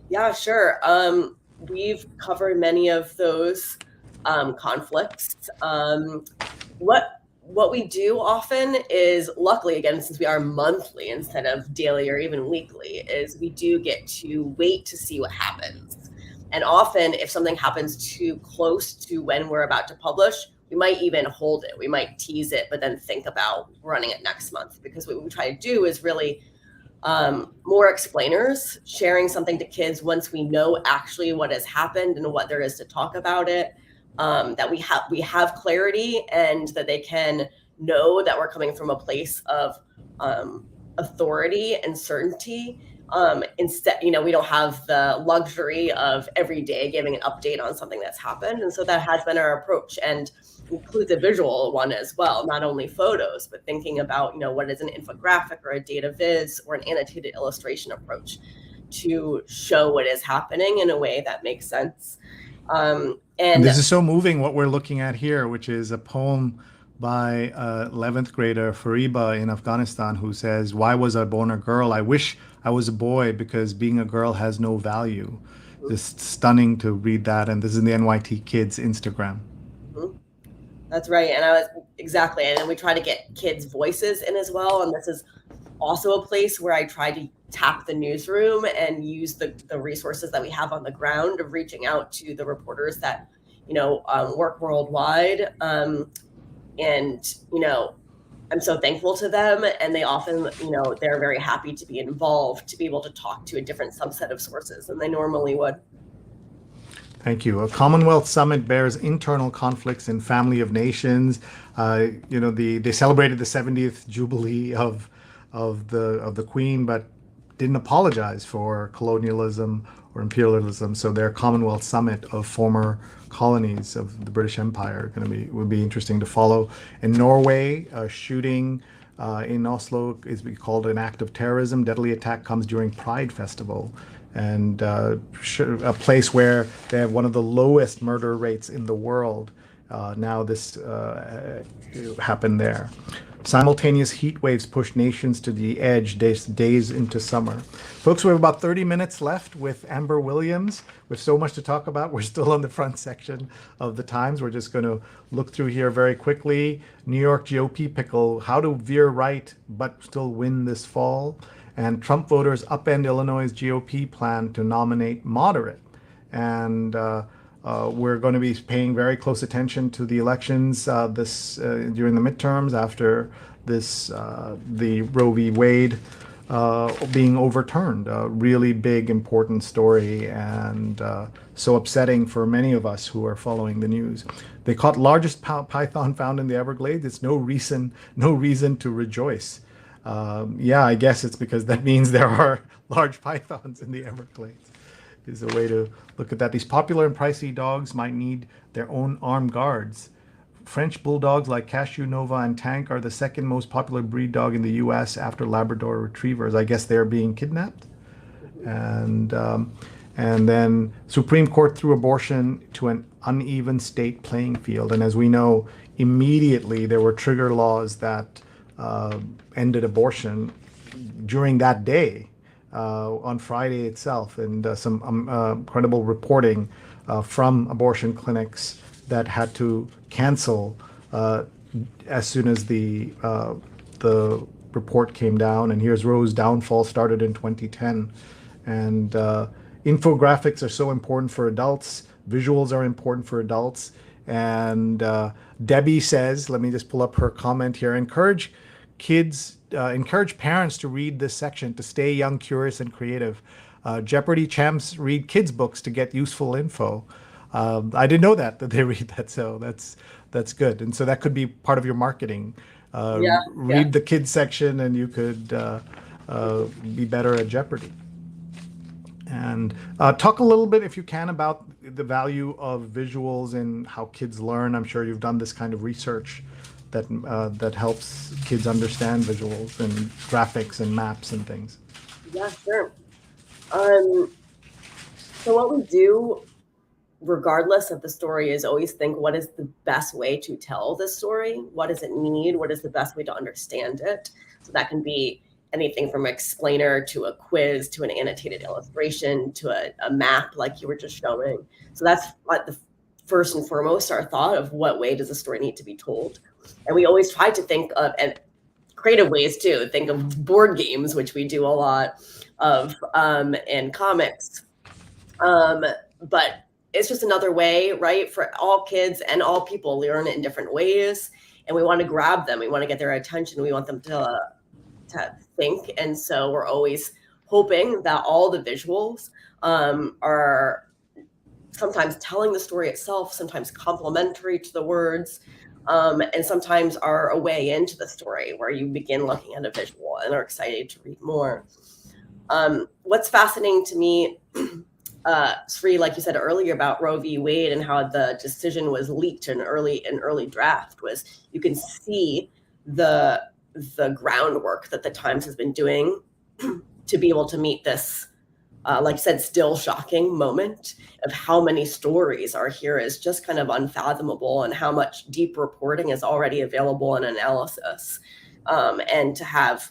Yeah, sure. We've covered many of those conflicts. What we do often is, luckily, again, since we are monthly instead of daily or even weekly, is we do get to wait to see what happens. And often if something happens too close to when we're about to publish, we might even hold it. We might tease it, but then think about running it next month. Because what we try to do is really more explainers, sharing something to kids once we know actually what has happened and what there is to talk about it. That we have clarity and that they can know that we're coming from a place of authority and certainty. Instead, we don't have the luxury of every day giving an update on something that's happened. And so that has been our approach, and includes a visual one as well, not only photos, but thinking about, what is an infographic or a data viz or an annotated illustration approach to show what is happening in a way that makes sense. And this is so moving what we're looking at here, which is a poem by 11th grader Fariba in Afghanistan, who says, "Why was I born a girl? I wish I was a boy because being a girl has no value." Just stunning to read that. And this is in the NYT Kids Instagram. That's right. And exactly. And then we try to get kids' voices in as well. And this is also a place where I try to tap the newsroom and use the resources that we have on the ground of reaching out to the reporters that, work worldwide. And, I'm so thankful to them. And they often, they're very happy to be involved, to be able to talk to a different subset of sources than they normally would. Thank you. A Commonwealth Summit bears internal conflicts in family of nations. They celebrated the 70th Jubilee of the Queen, but didn't apologize for colonialism or imperialism. So their Commonwealth Summit of former colonies of the British Empire would be interesting to follow. In Norway, a shooting in Oslo is called an act of terrorism. Deadly attack comes during Pride Festival, and a place where they have one of the lowest murder rates in the world. Now this happened there. Simultaneous heat waves push nations to the edge days into summer. Folks, we have about 30 minutes left with Amber Williams. With so much to talk about, we're still on the front section of the Times. We're just going to look through here very quickly. New York GOP pickle, how to veer right but still win this fall. And Trump voters upend Illinois' GOP plan to nominate moderate. And we're going to be paying very close attention to the elections during the midterms after the Roe v. Wade being overturned. A really big, important story, and so upsetting for many of us who are following the news. They caught largest python found in the Everglades. It's no reason to rejoice. I guess it's because that means there are large pythons in the Everglades. Is a way to look at that. These popular and pricey dogs might need their own armed guards. French bulldogs like Cashew, Nova, and Tank are the second most popular breed dog in the U.S. after Labrador retrievers. I guess they're being kidnapped. And then Supreme Court threw abortion to an uneven state playing field. And as we know, immediately there were trigger laws that ended abortion during that day. On Friday itself, and some credible reporting from abortion clinics that had to cancel as soon as the report came down. And here's Roe's downfall started in 2010. And infographics are so important for adults. Visuals are important for adults. And Debbie says, let me just pull up her comment here, encourage parents to read this section to stay young, curious, and creative. Jeopardy champs read kids' books to get useful info. I didn't know that they read that, so that's good. And so that could be part of your marketing. Read the kids section, and you could be better at Jeopardy. And talk a little bit, if you can, about the value of visuals and how kids learn. I'm sure you've done this kind of research that helps kids understand visuals and graphics and maps and things. Yeah, sure. So what we do, regardless of the story, is always think, what is the best way to tell this story? What does it need? What is the best way to understand it? So that can be anything from an explainer to a quiz to an annotated illustration to a map like you were just showing. So that's like the first and foremost our thought of what way does the story need to be told. And we always try to think of, and creative ways too, think of board games, which we do a lot of in comics. But it's just another way, right? For all kids and all people learn in different ways. And we want to grab them. We want to get their attention. We want them to think. And so we're always hoping that all the visuals are sometimes telling the story itself, sometimes complementary to the words. and sometimes are a way into the story where you begin looking at a visual and are excited to read more. What's fascinating to me, Sri, like you said earlier about Roe v. Wade and how the decision was leaked in early draft, was you can see the groundwork that the Times has been doing to be able to meet this, like I said, still shocking moment of how many stories are here is just kind of unfathomable, and how much deep reporting is already available and analysis. And to have,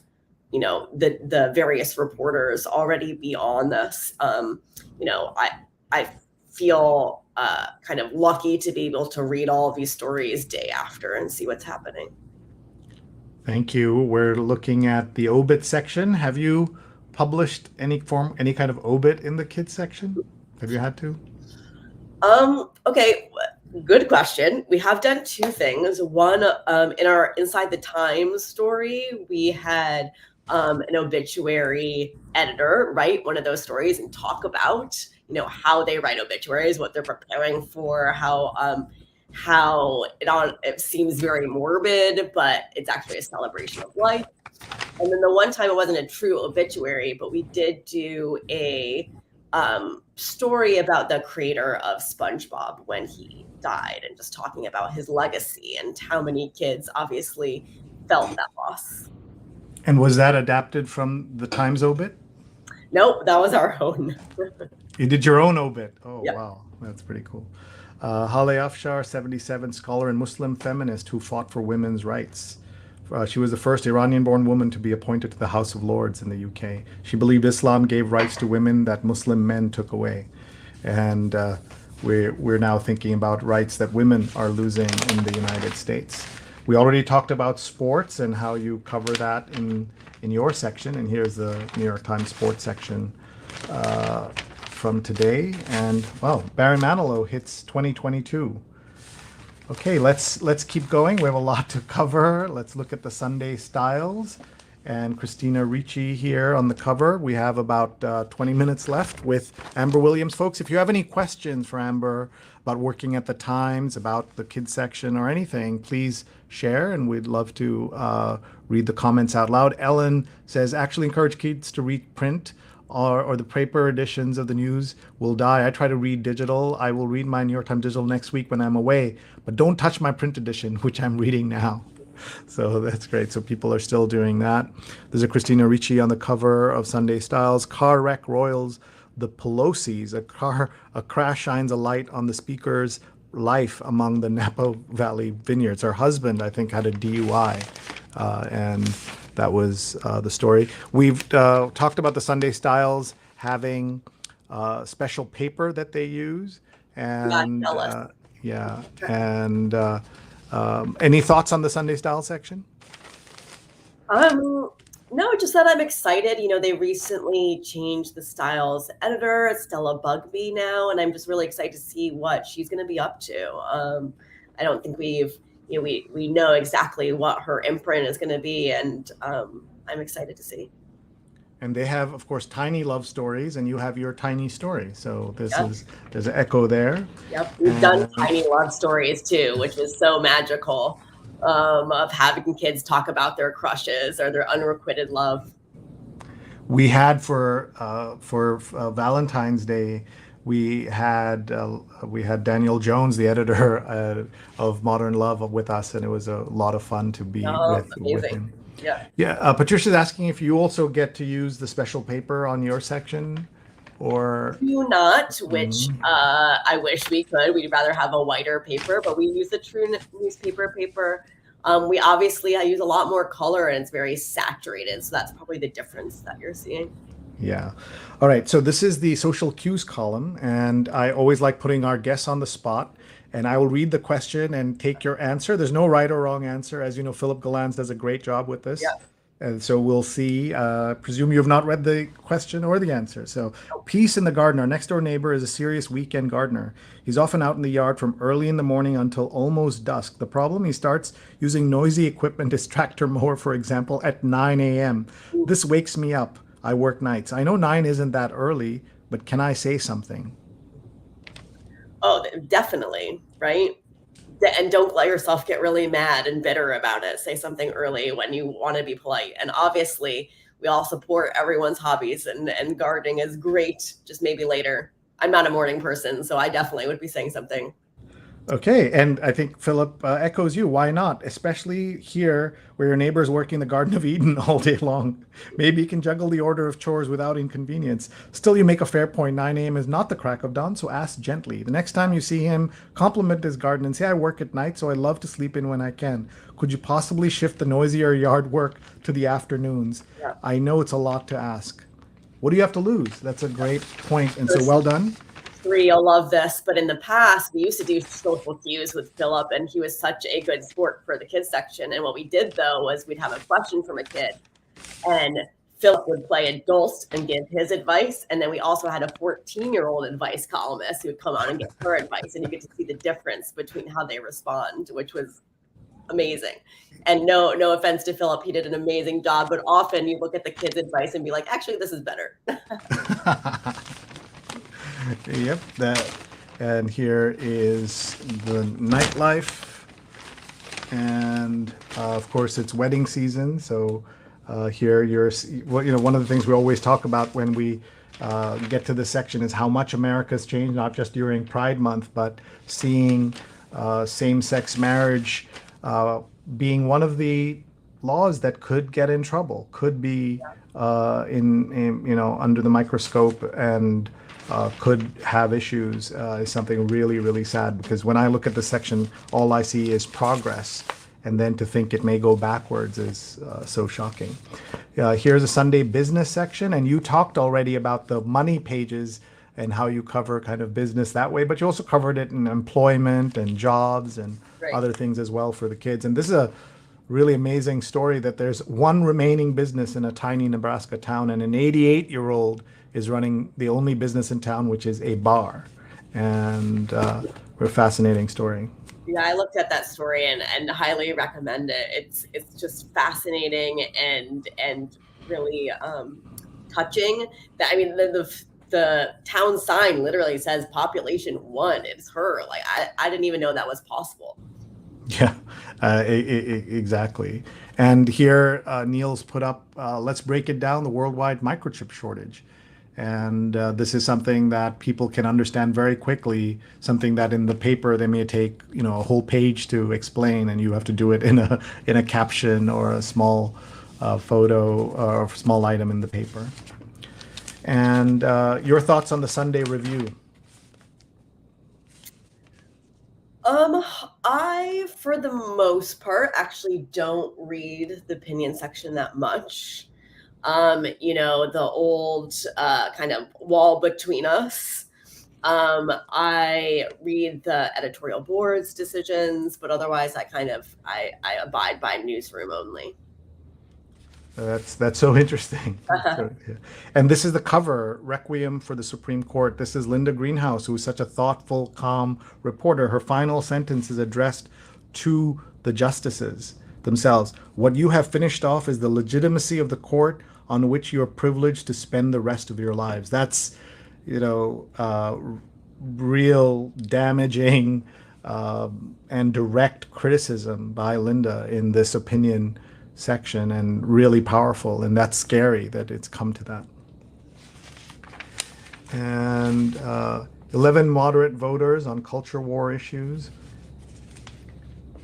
the various reporters already be on this, I feel kind of lucky to be able to read all of these stories day after and see what's happening. Thank you. We're looking at the obit section. Have you published any kind of obit in the kids section? Have you had to? Okay, good question. We have done two things. One, in our Inside the Times story, we had an obituary editor write one of those stories and talk about, how they write obituaries, what they're preparing for, how it seems very morbid, but it's actually a celebration of life. And then the one time it wasn't a true obituary, but we did do a story about the creator of SpongeBob when he died, and just talking about his legacy and how many kids obviously felt that loss. And was that adapted from the Times obit? Nope, that was our own. You did your own obit. Oh, Yep. Wow. That's pretty cool. Haleh Afshar, 77, scholar and Muslim feminist who fought for women's rights. She was the first Iranian-born woman to be appointed to the House of Lords in the UK. She believed Islam gave rights to women that Muslim men took away. And we're now thinking about rights that women are losing in the United States. We already talked about sports and how you cover that in your section. And here's the New York Times sports section from today. And, well, Barry Manilow hits 2022. Okay, let's keep going. We have a lot to cover. Let's look at the Sunday styles. And Christina Ricci here on the cover. We have about 20 minutes left with Amber Williams. Folks, if you have any questions for Amber about working at the Times, about the kids section or anything, please share, and we'd love to read the comments out loud. Ellen says, actually encourage kids to read print, or the paper editions of the news will die. I try to read digital. I will read my New York Times digital next week when I'm away, but don't touch my print edition, which I'm reading now. So that's great. So people are still doing that. There's a Christina Ricci on the cover of Sunday Styles. Car wreck roils the Pelosi's. A crash shines a light on the speaker's life among the Napa Valley vineyards. Her husband, I think, had a DUI, and that was the story. We've talked about the Sunday Styles having special paper that they use, and any thoughts on the Sunday Styles section? No, just that I'm excited. They recently changed the Styles editor. It's Stella Bugby now, and I'm just really excited to see what she's going to be up to. I don't think we know exactly what her imprint is going to be, and I'm excited to see. And they have, of course, tiny love stories, and you have your tiny story. So there's an echo there. Yep, we've done tiny love stories too, which is so magical, of having kids talk about their crushes or their unrequited love. We had for Valentine's Day, we had Daniel Jones, the editor of Modern Love, with us, and it was a lot of fun to be with him. Yeah. Patricia's asking if you also get to use the special paper on your section, or do not, which I wish we could. We'd rather have a whiter paper, but we use the true newspaper paper. We obviously, I use a lot more color, and it's very saturated, so that's probably the difference that you're seeing. Yeah. All right. So this is the social cues column, and I always like putting our guests on the spot. And I will read the question and take your answer. There's no right or wrong answer. As you know, Philip Gallanz does a great job with this. Yeah. And so we'll see. Presume you have not read the question or the answer. So, Peace in the garden. Our next door neighbor is a serious weekend gardener. He's often out in the yard from early in the morning until almost dusk. The problem, he starts using noisy equipment, his tractor mower, for example, at 9 a.m. This wakes me up. I work nights. I know 9 isn't that early, but can I say something? Oh, definitely, right? and don't let yourself get really mad and bitter about it. Say something early when you want to be polite. And obviously, we all support everyone's hobbies, and gardening is great. Just maybe later. I'm not a morning person, so I definitely would be saying something. Okay, and I think Philip echoes you. Why not? Especially here where your neighbor's working the Garden of Eden all day long. Maybe you can juggle the order of chores without inconvenience. Still, you make a fair point. 9 a.m. is not the crack of dawn, so ask gently. The next time you see him, compliment his garden and say, I work at night, so I love to sleep in when I can. Could you possibly shift the noisier yard work to the afternoons? Yeah. I know it's a lot to ask. What do you have to lose? That's a great point. And so well done. 3, you'll love this, but in the past, we used to do social cues with Philip, and he was such a good sport for the kids section. And what we did, though, was we'd have a question from a kid, and Philip would play a dulce and give his advice. And then we also had a 14-year-old advice columnist who would come on and give her advice, and you get to see the difference between how they respond, which was amazing. And no offense to Philip, he did an amazing job, but often you look at the kids' advice and be like, actually, this is better. Yep, and here is the nightlife, and of course it's wedding season. So here one of the things we always talk about when we get to this section is how much America's changed, not just during Pride Month, but seeing same-sex marriage being one of the laws that could get in trouble, could be in under the microscope, and could have issues, is something really, really sad, because when I look at the section, all I see is progress, and then to think it may go backwards is so shocking. Here's a Sunday business section, and you talked already about the money pages and how you cover kind of business that way, but you also covered it in employment and jobs and other things as well for the kids. And this is a really amazing story that there's one remaining business in a tiny Nebraska town, and an 88-year-old is running the only business in town, which is a bar. And a fascinating story. Yeah, I looked at that story and highly recommend it. It's just fascinating and really touching. That, I mean, the town sign literally says population 1. It's her. Like, I didn't even know that was possible. Yeah, exactly. And here Neil's put up, let's break it down, the worldwide microchip shortage. And this is something that people can understand very quickly, something that in the paper they may take a whole page to explain, and you have to do it in a caption or a small photo or a small item in the paper. And your thoughts on the Sunday review? I, for the most part, actually don't read the opinion section that much. The old kind of wall between us. I read the editorial board's decisions, but otherwise I abide by newsroom only. That's so interesting. And this is the cover, Requiem for the Supreme Court. This is Linda Greenhouse, who is such a thoughtful, calm reporter. Her final sentence is addressed to the justices themselves. What you have finished off is the legitimacy of the court on which you are privileged to spend the rest of your lives. That's, real damaging and direct criticism by Linda in this opinion section, and really powerful. And that's scary that it's come to that. And 11 moderate voters on culture war issues.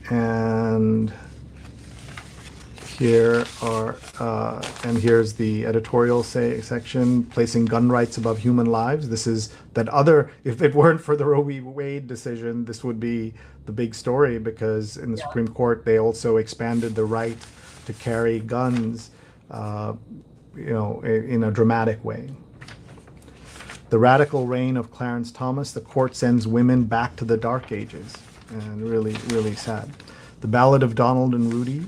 And here are, and here's the editorial section, placing gun rights above human lives. This is that other, if it weren't for the Roe v. Wade decision, this would be the big story, because in the Supreme Court, they also expanded the right to carry guns, in a dramatic way. The radical reign of Clarence Thomas, the court sends women back to the dark ages, and really, really sad. The Ballad of Donald and Rudy.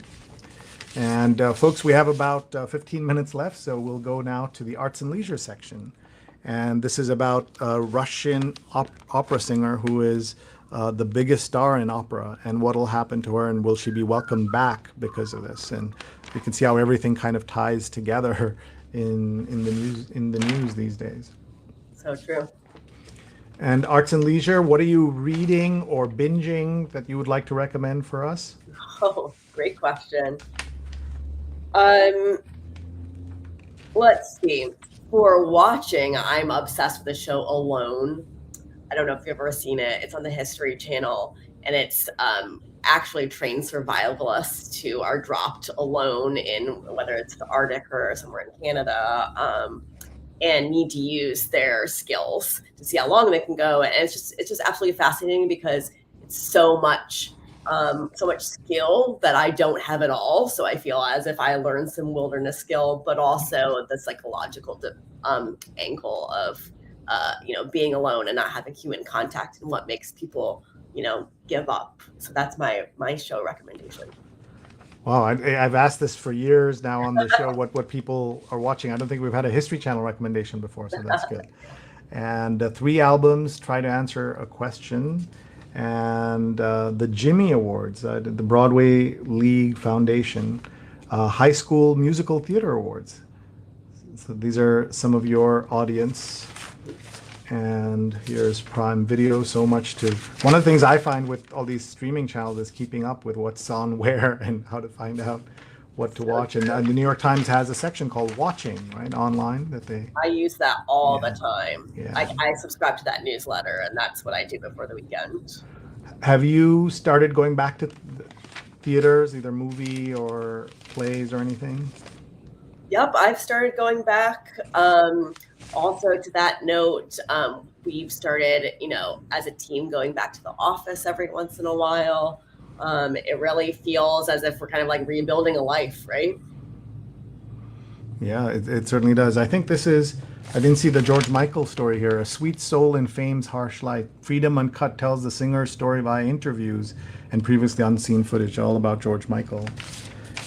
And folks, we have about 15 minutes left, so we'll go now to the arts and leisure section. And this is about a Russian opera singer who is the biggest star in opera, and what will happen to her, and will she be welcomed back because of this? And you can see how everything kind of ties together in the news these days. So true. And arts and leisure, what are you reading or binging that you would like to recommend for us? Oh, great question. Um, let's see. For watching, I'm obsessed with the show Alone. I don't know if you've ever seen it. It's on the History Channel, and it's actually trained survivalists who are dropped alone in whether it's the Arctic or somewhere in Canada, and need to use their skills to see how long they can go. And it's just absolutely fascinating because it's so much skill that I don't have at all. So I feel as if I learned some wilderness skill, but also the psychological angle of being alone and not having human contact and what makes people give up. So that's my show recommendation. Wow, I've asked this for years now on the show, what people are watching. I don't think we've had a History Channel recommendation before, so that's good. And 3 albums try to answer a question. And the Jimmy Awards, the Broadway League Foundation, High School Musical Theater Awards. So these are some of your audience. And here's Prime Video. So much to. One of the things I find with all these streaming channels is keeping up with what's on where and how to find out what to watch. And the New York Times has a section called Watching, right, online that they. I use that all the time. Yeah. I subscribe to that newsletter, and that's what I do before the weekend. Have you started going back to theaters, either movie or plays or anything? Yep, I've started going back. Also, to that note, we've started, as a team going back to the office every once in a while. It really feels as if we're kind of like rebuilding a life, right? Yeah, it certainly does. I think this is, I didn't see the George Michael story here. A sweet soul in fame's harsh light. Freedom Uncut tells the singer's story via interviews and previously unseen footage, all about George Michael.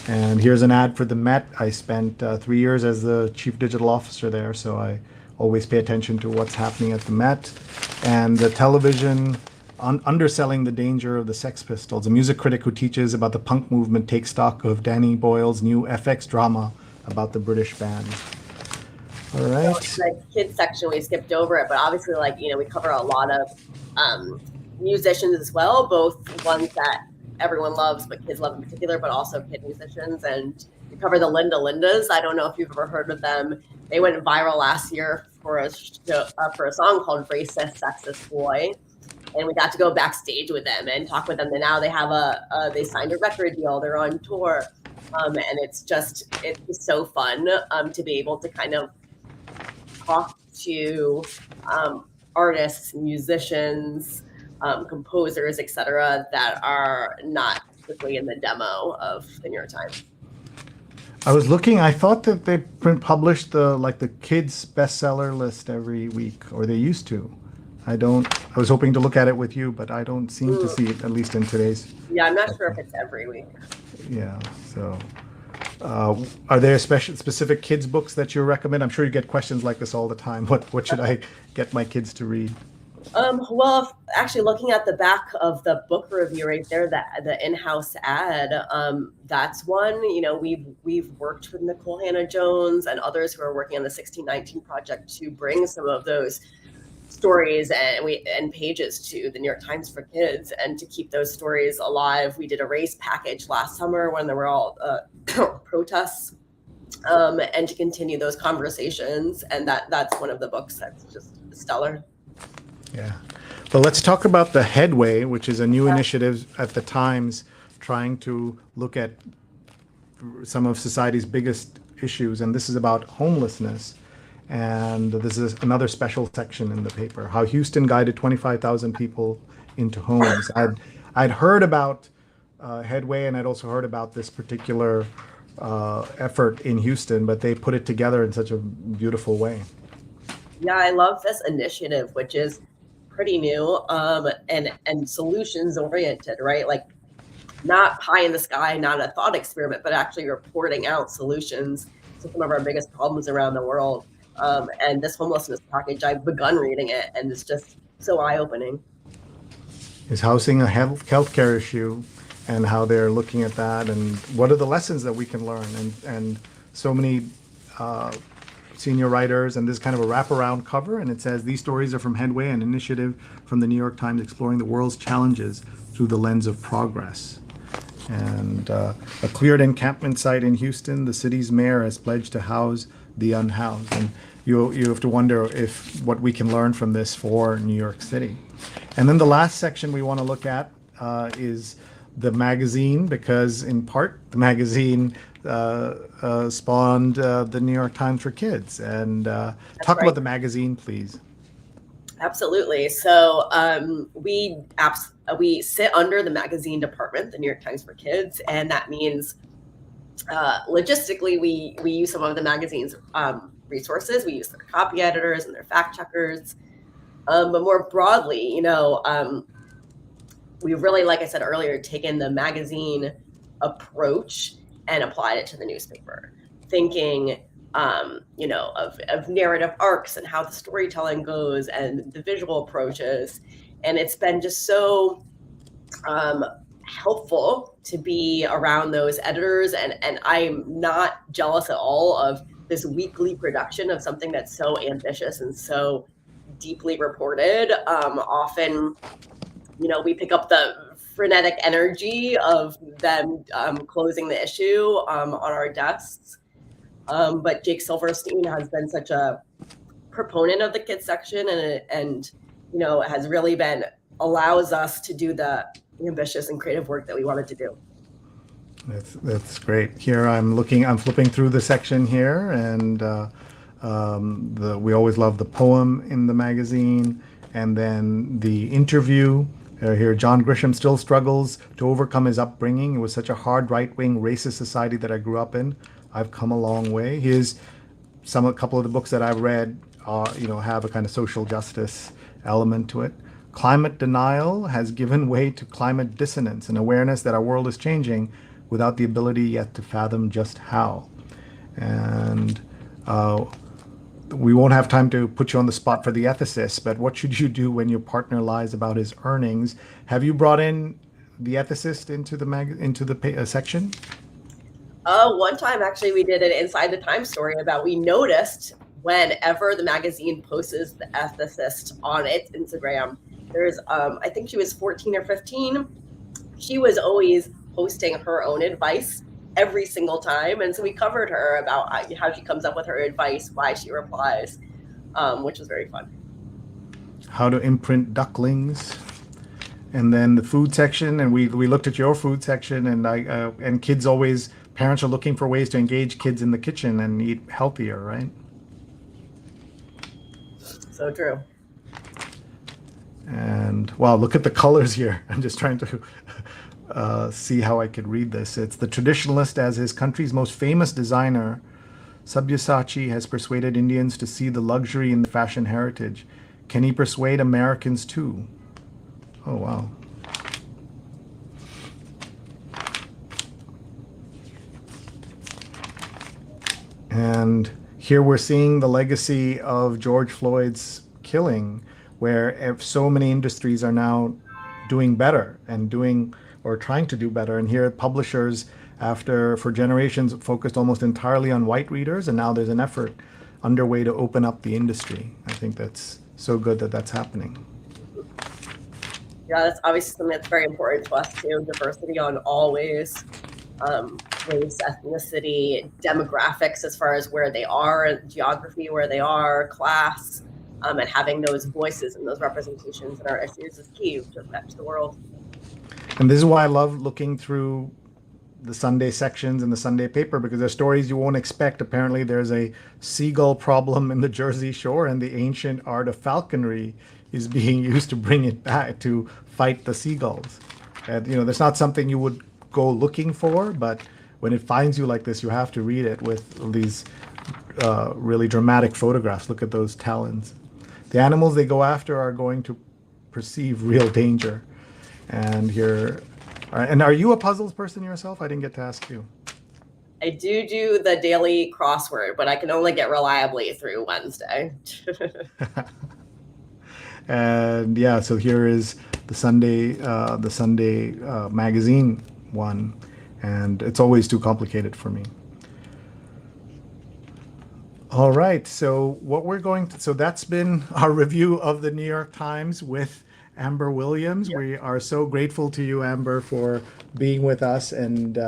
And here's an ad for the Met. I spent 3 years as the chief digital officer there, so I always pay attention to what's happening at the Met. And the television, Underselling the Danger of the Sex Pistols. A music critic who teaches about the punk movement takes stock of Danny Boyle's new FX drama about the British band. All right. So the kids section, we skipped over it, but obviously, we cover a lot of musicians as well, both ones that everyone loves, but kids love in particular, but also kid musicians. And we cover the Lindas. I don't know if you've ever heard of them. They went viral last year for a song called Racist Sexist Boy. And we got to go backstage with them and talk with them. And now they have they signed a record deal. They're on tour. And it's so fun to be able to kind of talk to artists, musicians, composers, etc., that are not typically in the demo of the New York Times. I was looking. I thought that they published the kids bestseller list every week, or they used to. I was hoping to look at it with you, but I don't seem to see it, at least in today's. Yeah, I'm not sure if it's every week. Yeah. So, are there specific kids books that you recommend? I'm sure you get questions like this all the time. What should I get my kids to read? Well, actually, looking at the back of the book review right there, the in-house ad, that's one. We've worked with Nicole Hannah-Jones and others who are working on the 1619 project to bring some of those stories and pages to the New York Times for Kids, and to keep those stories alive. We did a race package last summer when there were all protests, and to continue those conversations. And that's one of the books that's just stellar. Yeah. Well, let's talk about the Headway, which is a new initiative at the Times trying to look at some of society's biggest issues. And this is about homelessness. And this is another special section in the paper, how Houston guided 25,000 people into homes. I'd heard about Headway, and I'd also heard about this particular effort in Houston, but they put it together in such a beautiful way. Yeah, I love this initiative, which is pretty new, and solutions oriented, right? Like, not pie in the sky, not a thought experiment, but actually reporting out solutions to some of our biggest problems around the world. And this homelessness package, I've begun reading it, and it's just so eye-opening. Is housing a healthcare issue, and how they're looking at that, and what are the lessons that we can learn? And so many senior writers, and this is kind of a wraparound cover, and it says, "These stories are from Headway, an initiative from the New York Times exploring the world's challenges through the lens of progress." And a cleared encampment site in Houston, the city's mayor has pledged to house the unhoused. And you have to wonder if what we can learn from this for New York City. And then the last section we want to look at is the magazine, because in part the magazine spawned the New York Times for Kids. And talk about the magazine, please. Absolutely. So we sit under the magazine department, the New York Times for Kids, and that means logistically we use some of the magazine's resources. We use their copy editors and their fact checkers, but more broadly, we really, like I said earlier, taken the magazine approach and applied it to the newspaper, thinking of narrative arcs and how the storytelling goes and the visual approaches. And it's been just so helpful to be around those editors. And I'm not jealous at all of this weekly production of something that's so ambitious and so deeply reported. Often, we pick up the frenetic energy of them closing the issue on our desks. But Jake Silverstein has been such a proponent of the kids section, and has really allows us to do the ambitious and creative work that we wanted to do. That's great. Here I'm flipping through the section here, and we always love the poem in the magazine, and then the interview. Here, John Grisham still struggles to overcome his upbringing. It was such a hard, right-wing, racist society that I grew up in. I've come a long way. A couple of the books that I've read, have a kind of social justice element to it. Climate denial has given way to climate dissonance, an awareness that our world is changing without the ability yet to fathom just how. And we won't have time to put you on the spot for the ethicist, but what should you do when your partner lies about his earnings? Have you brought in the ethicist into the section? One time, actually, we did an Inside the Times story about, we noticed whenever the magazine posts the ethicist on its Instagram, there's, I think she was 14 or 15. She was always posting her own advice every single time. And so we covered her about how she comes up with her advice, why she replies, which was very fun. How to imprint ducklings. And then the food section, and we looked at your food section, and parents are looking for ways to engage kids in the kitchen and eat healthier, right? So true. And wow, look at the colors here. I'm just trying to see how I could read this. It's the traditionalist as his country's most famous designer. Sabyasachi has persuaded Indians to see the luxury in the fashion heritage. Can he persuade Americans too? Oh, wow. And here we're seeing the legacy of George Floyd's killing, where so many industries are now doing better and trying to do better. And here publishers, for generations, focused almost entirely on white readers, and now there's an effort underway to open up the industry. I think that's so good that that's happening. Yeah, that's obviously something that's very important to us too. Diversity on all ways, race, ethnicity, demographics as far as where they are, geography where they are, class, and having those voices and those representations in our issues is key to affect the world. And this is why I love looking through the Sunday sections in the Sunday paper, because there's stories you won't expect. Apparently there's a seagull problem in the Jersey Shore, and the ancient art of falconry is being used to bring it back to fight the seagulls. And that's not something you would go looking for, but when it finds you like this, you have to read it with these really dramatic photographs. Look at those talons. The animals they go after are going to perceive real danger. And are you a puzzles person yourself? I didn't get to ask you. I do the daily crossword, but I can only get reliably through Wednesday. And yeah, so here is the Sunday magazine one, and it's always too complicated for me. All right. So that's been our review of the New York Times with Amber Williams. Yep. We are so grateful to you, Amber, for being with us and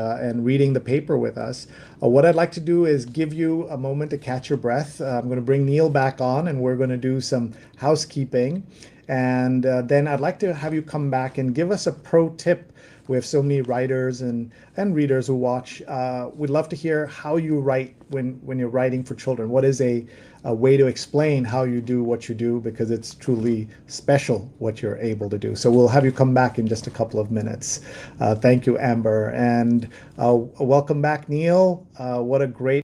reading the paper with us. What I'd like to do is give you a moment to catch your breath. I'm going to bring Neil back on, and we're going to do some housekeeping. And then I'd like to have you come back and give us a pro tip. We have so many writers and readers who watch. We'd love to hear how you write when you're writing for children. What is a way to explain how you do what you do, because it's truly special what you're able to do. So we'll have you come back in just a couple of minutes. Thank you, Amber. And welcome back, Neil. What a great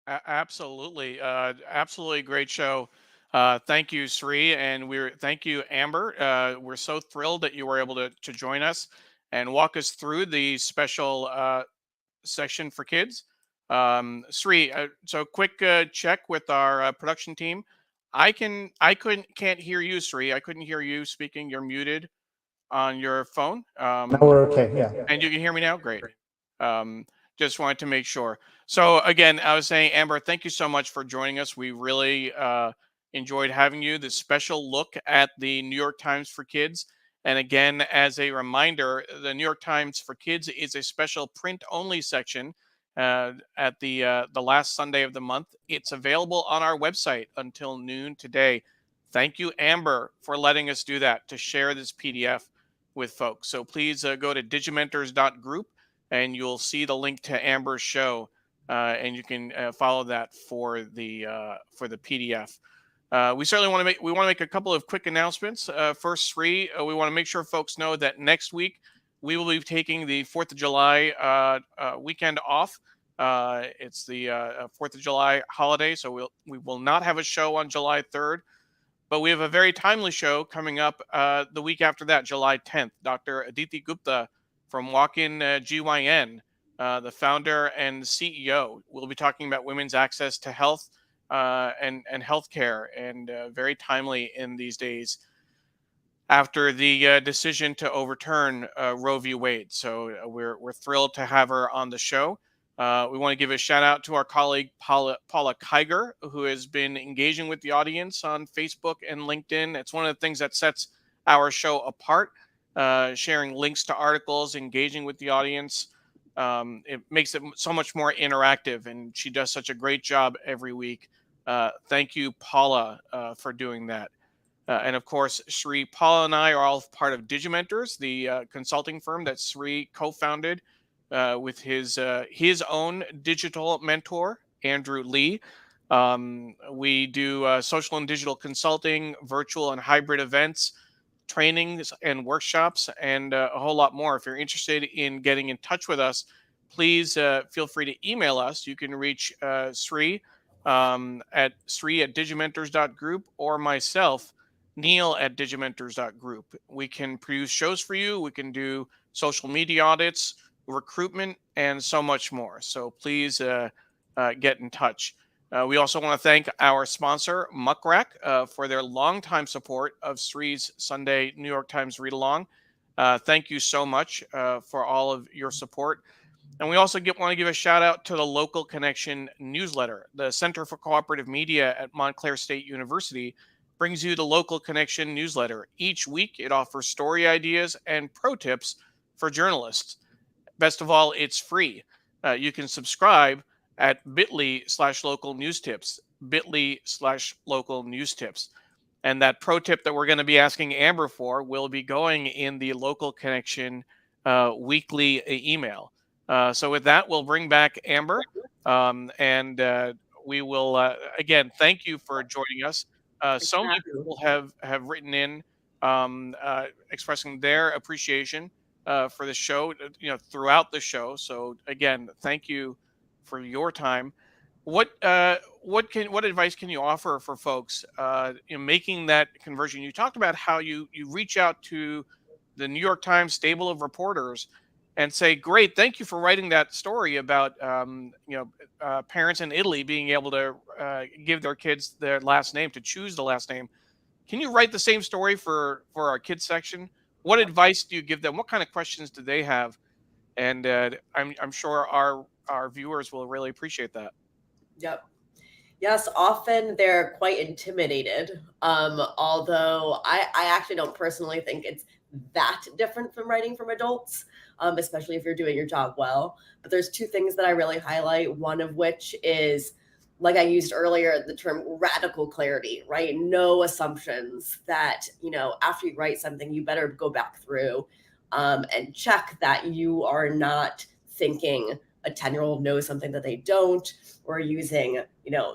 Absolutely, absolutely great show. Thank you, Sri, and thank you, Amber. We're so thrilled that you were able to join us and walk us through the special section for kids. Sri, so quick check with our production team. I can't hear you, Sri. I couldn't hear you speaking. You're muted on your phone. Now we're okay. Yeah. And you can hear me now? Great. Um, just wanted to make sure. So again, I was saying, Amber, thank you so much for joining us. We really enjoyed having you. This special look at the New York Times for Kids. And again, as a reminder, the New York Times for Kids is a special print-only section at the last Sunday of the month. It's available on our website until noon today. Thank you, Amber, for letting us do that, to share this PDF with folks. So please go to digimentors.group and you'll see the link to Amber's show, and you can follow that for the PDF. We certainly want to make a couple of quick announcements. First, Sri, we want to make sure folks know that next week we will be taking the 4th of July weekend off. It's the 4th of July holiday, so we will not have a show on July 3rd. But we have a very timely show coming up the week after that, July 10th. Dr. Aditi Gupta from Walk-In GYN, the founder and CEO, will be talking about women's access to health and healthcare, and very timely in these days after the decision to overturn Roe v. Wade. So we're thrilled to have her on the show. We want to give a shout out to our colleague Paula Kiger, who has been engaging with the audience on Facebook and LinkedIn. It's one of the things that sets our show apart, sharing links to articles, engaging with the audience. It makes it so much more interactive, and she does such a great job every week. Thank you, Paula, for doing that. And of course, Sri, Paula, and I are all part of Digimentors, the consulting firm that Sri co-founded with his own digital mentor, Andrew Lee. We do social and digital consulting, virtual and hybrid events, trainings and workshops, and a whole lot more. If you're interested in getting in touch with us, please feel free to email us. You can reach Sri at Sri@digimentors.group, or myself, Neil at Digimentors.group. We can produce shows for you. We can do social media audits, recruitment, and so much more. So please get in touch. We also want to thank our sponsor, Muckrack, for their longtime support of Sri's Sunday New York Times Read Along. Thank you so much for all of your support. And we also want to give a shout out to the Local Connection newsletter. The Center for Cooperative Media at Montclair State University brings you the Local Connection newsletter. Each week, it offers story ideas and pro tips for journalists. Best of all, it's free. You can subscribe at bit.ly/local news tips, bit.ly/local news tips. And that pro tip that we're going to be asking Amber for will be going in the Local Connection weekly email. So with that, we'll bring back Amber, and we will again thank you for joining us. So many people have written in expressing their appreciation for the show, throughout the show. So again, thank you for your time. What advice can you offer for folks making that conversion? You talked about how you reach out to the New York Times stable of reporters and say, "Great, thank you for writing that story about parents in Italy being able to give their kids their last name, to choose the last name. Can you write the same story for our kids section? What advice do you give them? What kind of questions do they have?" And I'm sure our viewers will really appreciate that. Yep. Yes, often they're quite intimidated. Although I actually don't personally think it's that different from writing from adults, especially if you're doing your job well. But there's two things that I really highlight. One of which is, like I used earlier, the term radical clarity, right? No assumptions that, after you write something, you better go back through and check that you are not thinking a 10-year-old knows something that they don't, or using,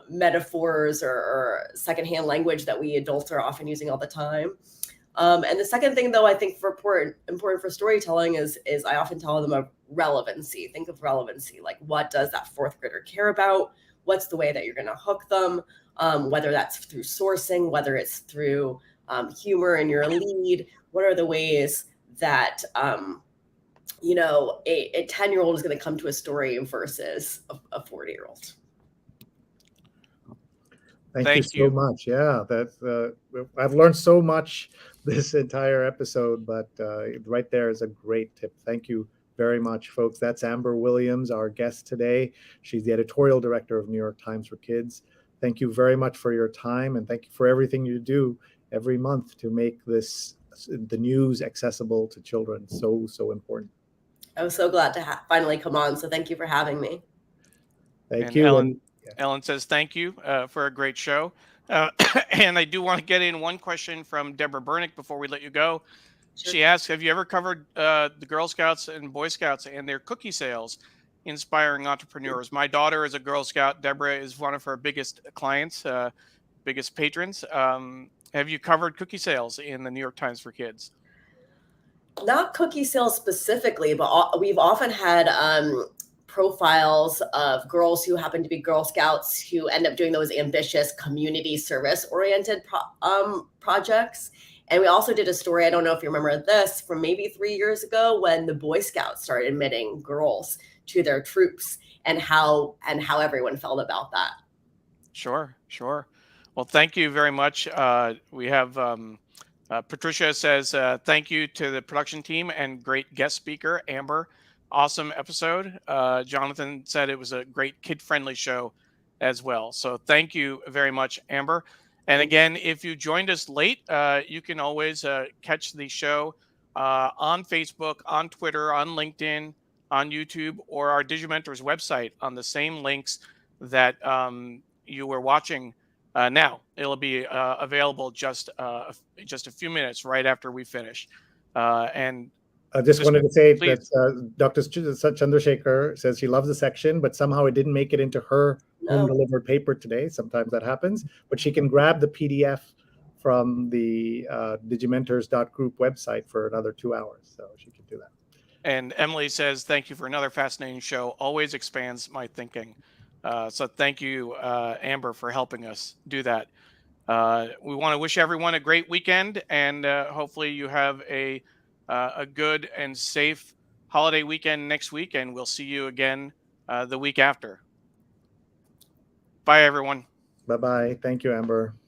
metaphors or secondhand language that we adults are often using all the time. And the second thing, though, I think for important for storytelling is I often tell them of relevancy. Think of relevancy, like what does that fourth grader care about? What's the way that you're going to hook them? Whether that's through sourcing, whether it's through humor in your lead. What are the ways that a 10-year-old is going to come to a story versus a 40-year-old? Thank you so much. Yeah, that's I've learned so much this entire episode, but right there is a great tip. Thank you very much, folks. That's Amber Williams, our guest today. She's the editorial director of New York Times for Kids. Thank you very much for your time, and thank you for everything you do every month to make the news accessible to children. So important. I was so glad to finally come on. So thank you for having me. Thank you. Ellen says thank you for a great show. And I do want to get in one question from Deborah Bernick before we let you go. Sure. She asks, have you ever covered the Girl Scouts and Boy Scouts and their cookie sales, inspiring entrepreneurs? My daughter is a Girl Scout. Deborah is one of her biggest clients, biggest patrons. Have you covered cookie sales in the New York Times for Kids? Not cookie sales specifically, but we've often had profiles of girls who happen to be Girl Scouts who end up doing those ambitious community service oriented projects. And we also did a story, I don't know if you remember this, from maybe 3 years ago when the Boy Scouts started admitting girls to their troops, and how everyone felt about that. Sure. Well, thank you very much. We have Patricia says, thank you to the production team and great guest speaker, Amber. Awesome episode. Jonathan said it was a great kid-friendly show as well. So thank you very much, Amber. And again, if you joined us late, you can always catch the show on Facebook, on Twitter, on LinkedIn, on YouTube, or our Digimentors website on the same links that you were watching now. It'll be available just a few minutes right after we finish. And I just wanted to say that Dr. Chandrasekhar says she loves the section, but somehow it didn't make it into her home delivered paper today. Sometimes that happens, but she can grab the PDF from the digimentors.group website for another 2 hours. So she can do that. And Emily says, thank you for another fascinating show. Always expands my thinking. So thank you, Amber, for helping us do that. We want to wish everyone a great weekend, and hopefully you have a good and safe holiday weekend next week, and we'll see you again the week after. Bye, everyone. Bye-bye. Thank you, Amber.